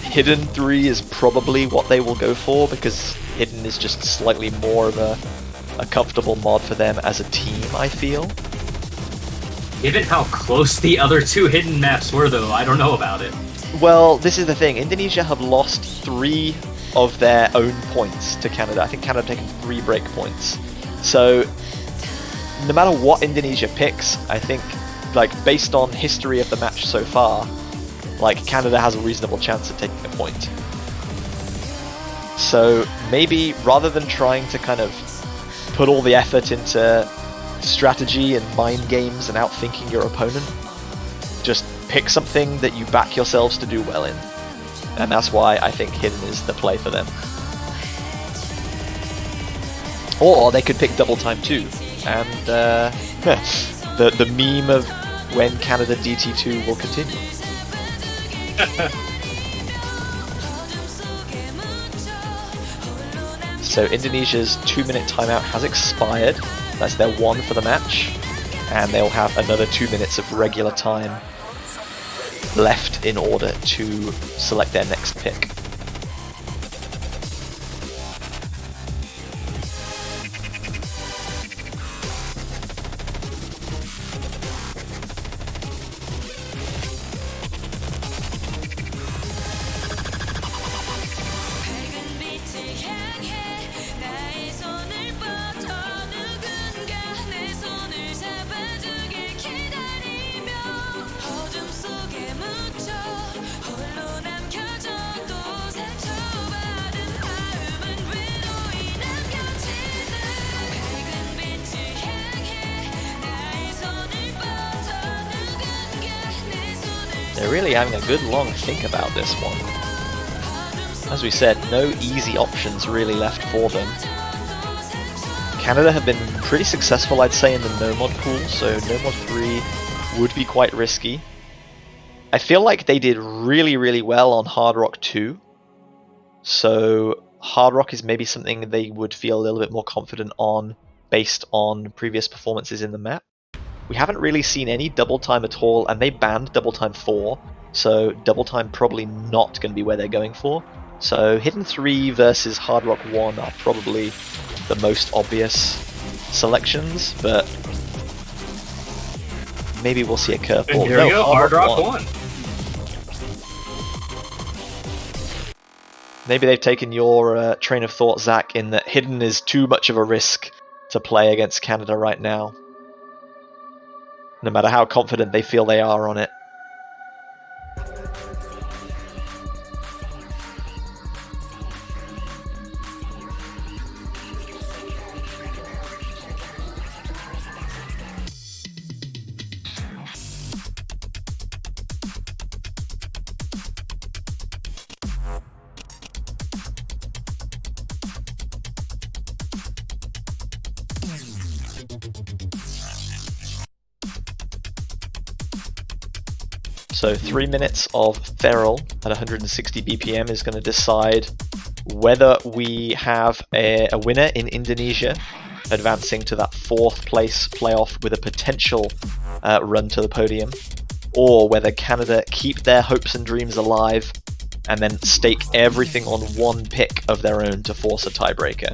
Hidden 3 is probably what they will go for, because Hidden is just slightly more of a comfortable mod for them as a team, I feel. Given how close the other two hidden maps were, though, I don't know about it. Well, this is the thing. Indonesia have lost 3 of their own points to Canada. I think Canada have taken 3 break points. So, no matter what Indonesia picks, I think, like, based on history of the match so far, like, Canada has a reasonable chance of taking a point. So, maybe, rather than trying to kind of put all the effort into strategy and mind games and outthinking your opponent, just pick something that you back yourselves to do well in. And that's why I think Hidden is the play for them. Or they could pick Double Time 2, and the meme of when Canada DT2 will continue. So Indonesia's 2-minute timeout has expired. That's their 1 for the match, and they'll have another 2 minutes of regular time left in order to select their next pick. They're really having a good long think about this one. As we said, no easy options really left for them. Canada have been pretty successful, I'd say, in the no-mod pool, so no-mod 3 would be quite risky. I feel like they did really, really well on Hard Rock 2, so Hard Rock is maybe something they would feel a little bit more confident on based on previous performances in the map. We haven't really seen any double time at all, and they banned double time 4, so double time probably not going to be where they're going for. So Hidden 3 versus Hard Rock 1 are probably the most obvious selections, but maybe we'll see a curveball. And here we go, Hard Rock 1. Maybe they've taken your train of thought, Zach, in that Hidden is too much of a risk to play against Canada right now, no matter how confident they feel they are on it. So 3 minutes of Feral at 160 BPM is going to decide whether we have a winner in Indonesia advancing to that 4th place playoff with a potential run to the podium, or whether Canada keep their hopes and dreams alive and then stake everything on one pick of their own to force a tiebreaker.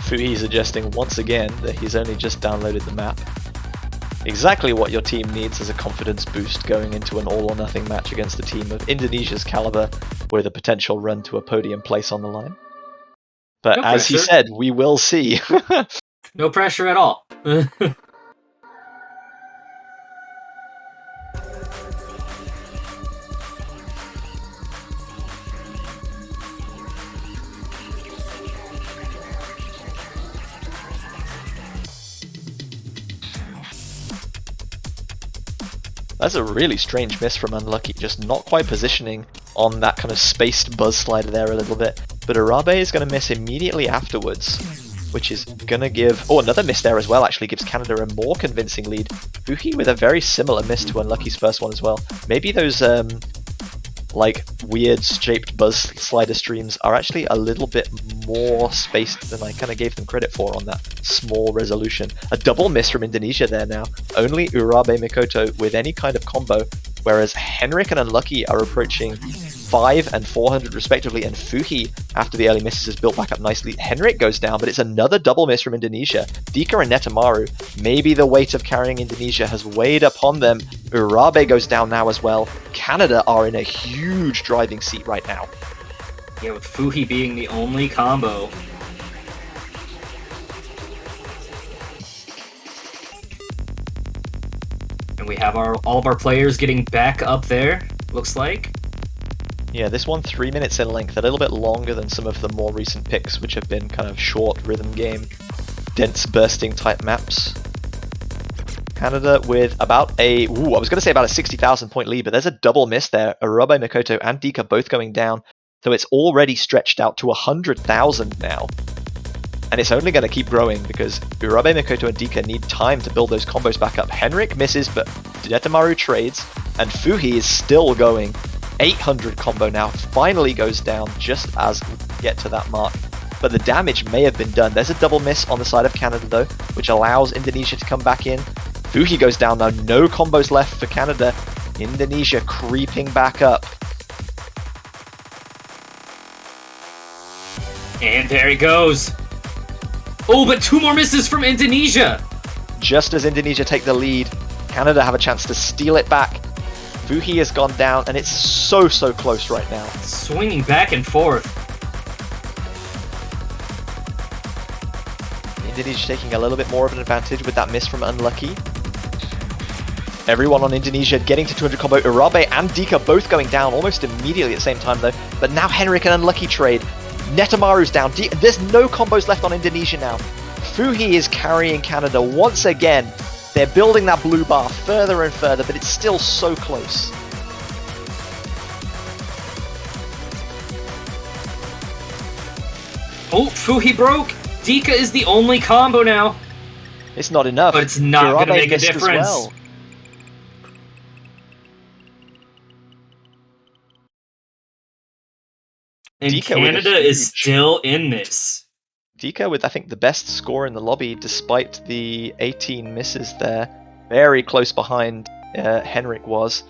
Fuhi suggesting once again that he's only just downloaded the map. Exactly what your team needs as a confidence boost going into an all-or-nothing match against a team of Indonesia's caliber with a potential run to a podium place on the line. But No as he pressure. said, we will see. No pressure at all. That's a really strange miss from Unlucky, just not quite positioning on that kind of spaced buzz slider there a little bit. But Arabe is going to miss immediately afterwards, which is going to give... Oh, another miss there as well actually gives Canada a more convincing lead. Fuhi with a very similar miss to Unlucky's first one as well. Maybe those like weird shaped buzz slider streams are actually a little bit more spaced than I kind of gave them credit for on that small resolution. A double miss from Indonesia there now. Only Urabe Mikoto with any kind of combo, whereas Henrik and Unlucky are approaching 5 and 400 respectively, and Fuhi, after the early misses, has built back up nicely. Henrik goes down, but it's another double miss from Indonesia. Dika and Netamaru, maybe the weight of carrying Indonesia has weighed upon them. Urabe goes down now as well. Canada are in a huge driving seat right now. Yeah, with Fuhi being the only combo. And we have all of our players getting back up there, looks like. Yeah, this one 3 minutes in length, a little bit longer than some of the more recent picks, which have been kind of short rhythm game, dense bursting type maps. Canada with about I was going to say about a 60,000 point lead, but there's a double miss there. Urabe Mikoto and Dika both going down, so it's already stretched out to 100,000 now. And it's only going to keep growing because Urabe Mikoto and Dika need time to build those combos back up. Henrik misses, but Netamaru trades, and Fuhi is still going. 800 combo now, finally goes down just as we get to that mark. But the damage may have been done. There's a double miss on the side of Canada though, which allows Indonesia to come back in. Fuhi goes down now, no combos left for Canada. Indonesia creeping back up. And there he goes. Oh, but 2 more misses from Indonesia. Just as Indonesia take the lead, Canada have a chance to steal it back. Fuhi has gone down, and it's so close right now. Swinging back and forth. Indonesia taking a little bit more of an advantage with that miss from Unlucky. Everyone on Indonesia getting to 200 combo. Urabe and Dika both going down almost immediately at the same time though. But now Henrik and Unlucky trade. Netamaru's down. There's no combos left on Indonesia now. Fuhi is carrying Canada once again. They're building that blue bar further and further, but it's still so close. Oh, Fuhi broke. Dika is the only combo now. It's not enough. But it's not going to make a missed as difference. well. And Dika with a Canada is huge- still in this. Dika with, I think, the best score in the lobby, despite the 18 misses there. Very close behind Henrik was.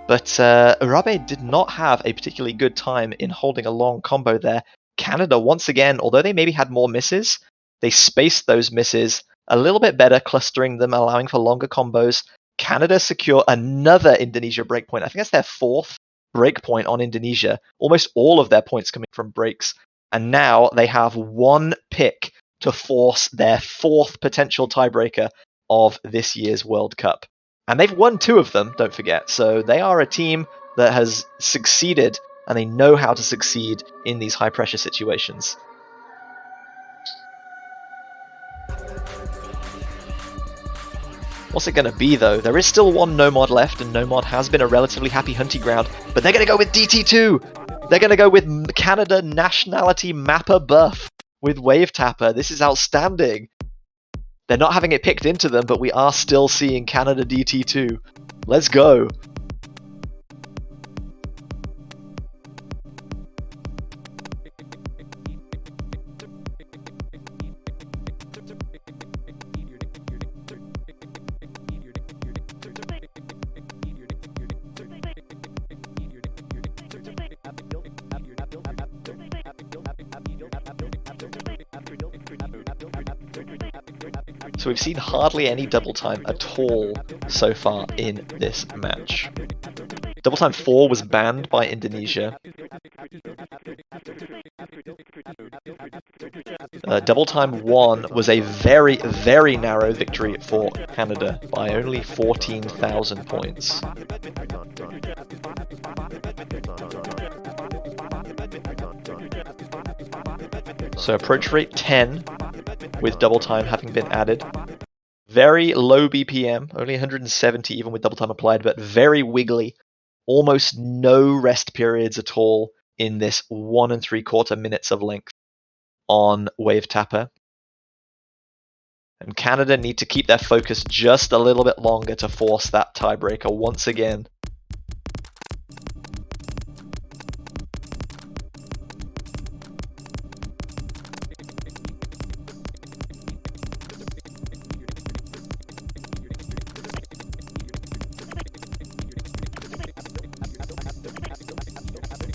But Urabe did not have a particularly good time in holding a long combo there. Canada, once again, although they maybe had more misses, they spaced those misses a little bit better, clustering them, allowing for longer combos. Canada secure another Indonesia breakpoint. I think that's their 4th breakpoint on Indonesia. Almost all of their points coming from breaks. And now they have 1 pick to force their 4th potential tiebreaker of this year's World Cup. And they've won 2 of them, don't forget. So they are a team that has succeeded, and they know how to succeed in these high-pressure situations. What's it going to be, though? There is still 1 Nomad left, and Nomad has been a relatively happy hunting ground. But they're going to go with DT2! They're going to go with Canada Nationality Mapper buff with Wave Tapper. This is outstanding. They're not having it picked into them, but we are still seeing Canada DT2. Let's go. So we've seen hardly any double time at all so far in this match. Double time 4 was banned by Indonesia. Double time 1 was a very, very narrow victory for Canada by only 14,000 points. So approach rate 10 with double time having been added. Very low BPM, only 170 even with double time applied, but very wiggly. Almost no rest periods at all in this 1 3/4 minutes of length on Wave Tapper. And Canada need to keep their focus just a little bit longer to force that tiebreaker once again.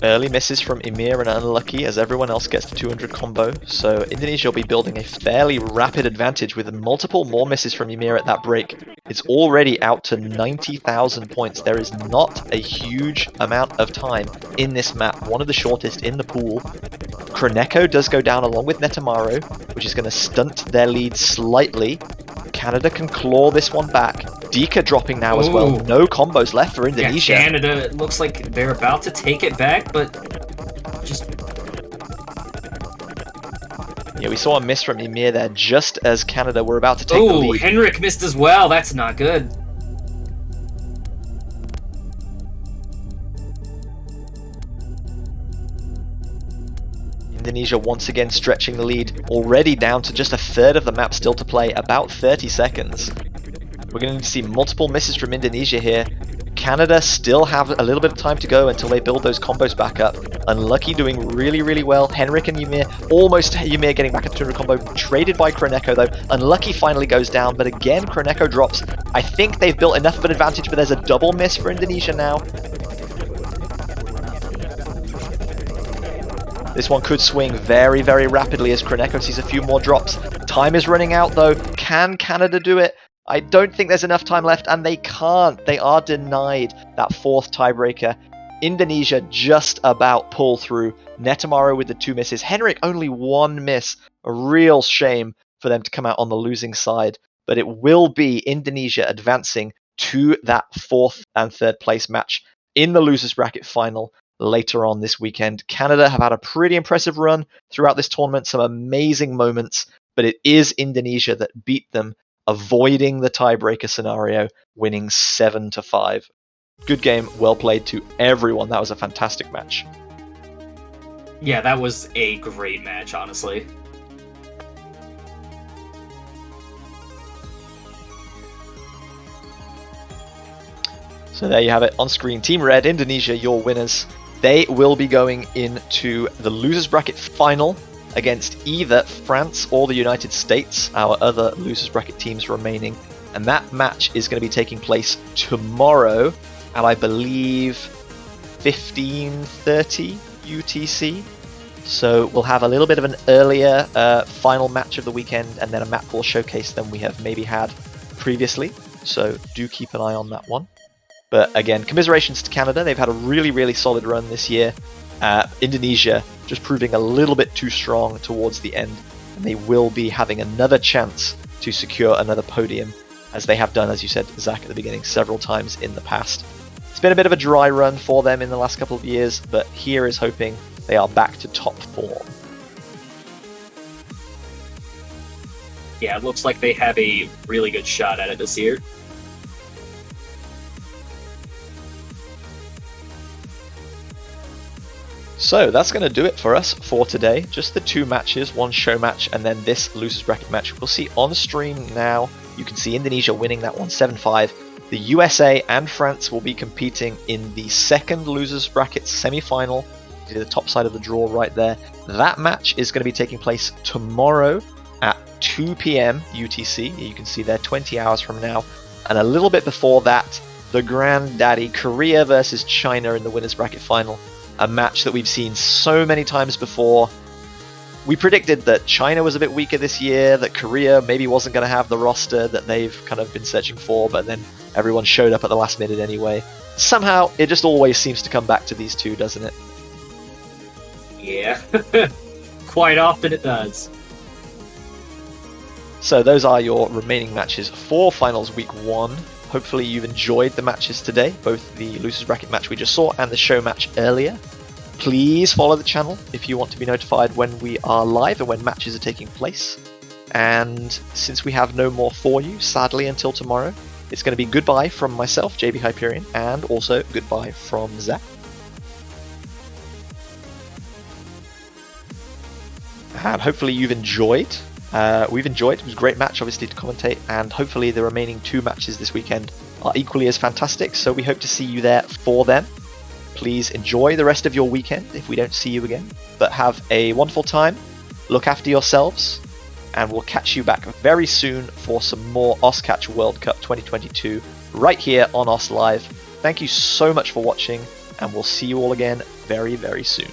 Early misses from Emir and Unlucky as everyone else gets to 200 combo, so Indonesia will be building a fairly rapid advantage with multiple more misses from Emir at that break. It's already out to 90,000 points. There is not a huge amount of time in this map, one of the shortest in the pool. Kroneko does go down along with Netamaro, which is going to stunt their lead slightly. Canada can claw this one back. Dika dropping now as well. No combos left for Indonesia. Yeah, Canada, it looks like they're about to take it back, but just... Yeah, we saw a miss from Emir there just as Canada were about to take the lead. Henrik missed as well. That's not good. Indonesia once again stretching the lead, already down to just a third of the map still to play, about 30 seconds. We're going to see multiple misses from Indonesia here. Canada still have a little bit of time to go until they build those combos back up. Unlucky doing really, really well. Henrik and Ymir, almost Ymir getting back at the 200 combo. Traded by Kroneko though. Unlucky finally goes down, but again Kroneko drops. I think they've built enough of an advantage, but there's a double miss for Indonesia now. This one could swing very, very rapidly as Kroneko sees a few more drops. Time is running out though. Can Canada do it? I don't think there's enough time left, and they can't. They are denied that fourth tiebreaker. Indonesia just about pull through. Netamaro with the 2 misses. Henrik only 1 miss. A real shame for them to come out on the losing side. But it will be Indonesia advancing to that 4th and 3rd place match in the losers bracket final later on this weekend. Canada have had a pretty impressive run throughout this tournament. Some amazing moments. But it is Indonesia that beat them, avoiding the tiebreaker scenario, winning 7-5. Good game, well played to everyone. That was a fantastic match. Yeah, that was a great match, honestly. So there you have it on screen. Team Red, Indonesia, your winners. They will be going into the losers bracket final against either France or the United States, our other losers bracket teams remaining. And that match is going to be taking place tomorrow at, I believe, 15:30 UTC. So we'll have a little bit of an earlier final match of the weekend and then a map pool showcase than we have maybe had previously. So do keep an eye on that one. But again, commiserations to Canada. They've had a really, really solid run this year. Indonesia just proving a little bit too strong towards the end, and they will be having another chance to secure another podium, as they have done, as you said, Zach, at the beginning, several times in the past. It's been a bit of a dry run for them in the last couple of years, but here is hoping they are back to top form. Yeah, it looks like they have a really good shot at it this year. So that's going to do it for us for today. Just the 2 matches, 1 show match and then this losers bracket match. We'll see on stream now. You can see Indonesia winning that one 7-5. The USA and France will be competing in the 2nd losers bracket semi-final. You see the top side of the draw right there. That match is going to be taking place tomorrow at 2 p.m. UTC. You can see there 20 hours from now. And a little bit before that, the granddaddy Korea versus China in the winners bracket final. A match that we've seen so many times before. we predicted that China was a bit weaker this year, that Korea maybe wasn't going to have the roster that they've kind of been searching for, but then everyone showed up at the last minute anyway. Somehow, it just always seems to come back to these two, doesn't it? Yeah, quite often it does. So those are your remaining matches for Finals Week 1. Hopefully you've enjoyed the matches today, both the Losers Bracket match we just saw and the show match earlier. Please follow the channel if you want to be notified when we are live and when matches are taking place. And since we have no more for you, sadly, until tomorrow, it's going to be goodbye from myself, JB Hyperion, and also goodbye from Zach. And hopefully you've enjoyed. We've enjoyed. It was a great match, obviously, to commentate, and hopefully the remaining 2 matches this weekend are equally as fantastic, so we hope to see you there for them. Please enjoy the rest of your weekend if we don't see you again, but have a wonderful time, look after yourselves, and we'll catch you back very soon for some more Oscatch World Cup 2022 right here on Os Live. Thank you so much for watching, and we'll see you all again very, very soon.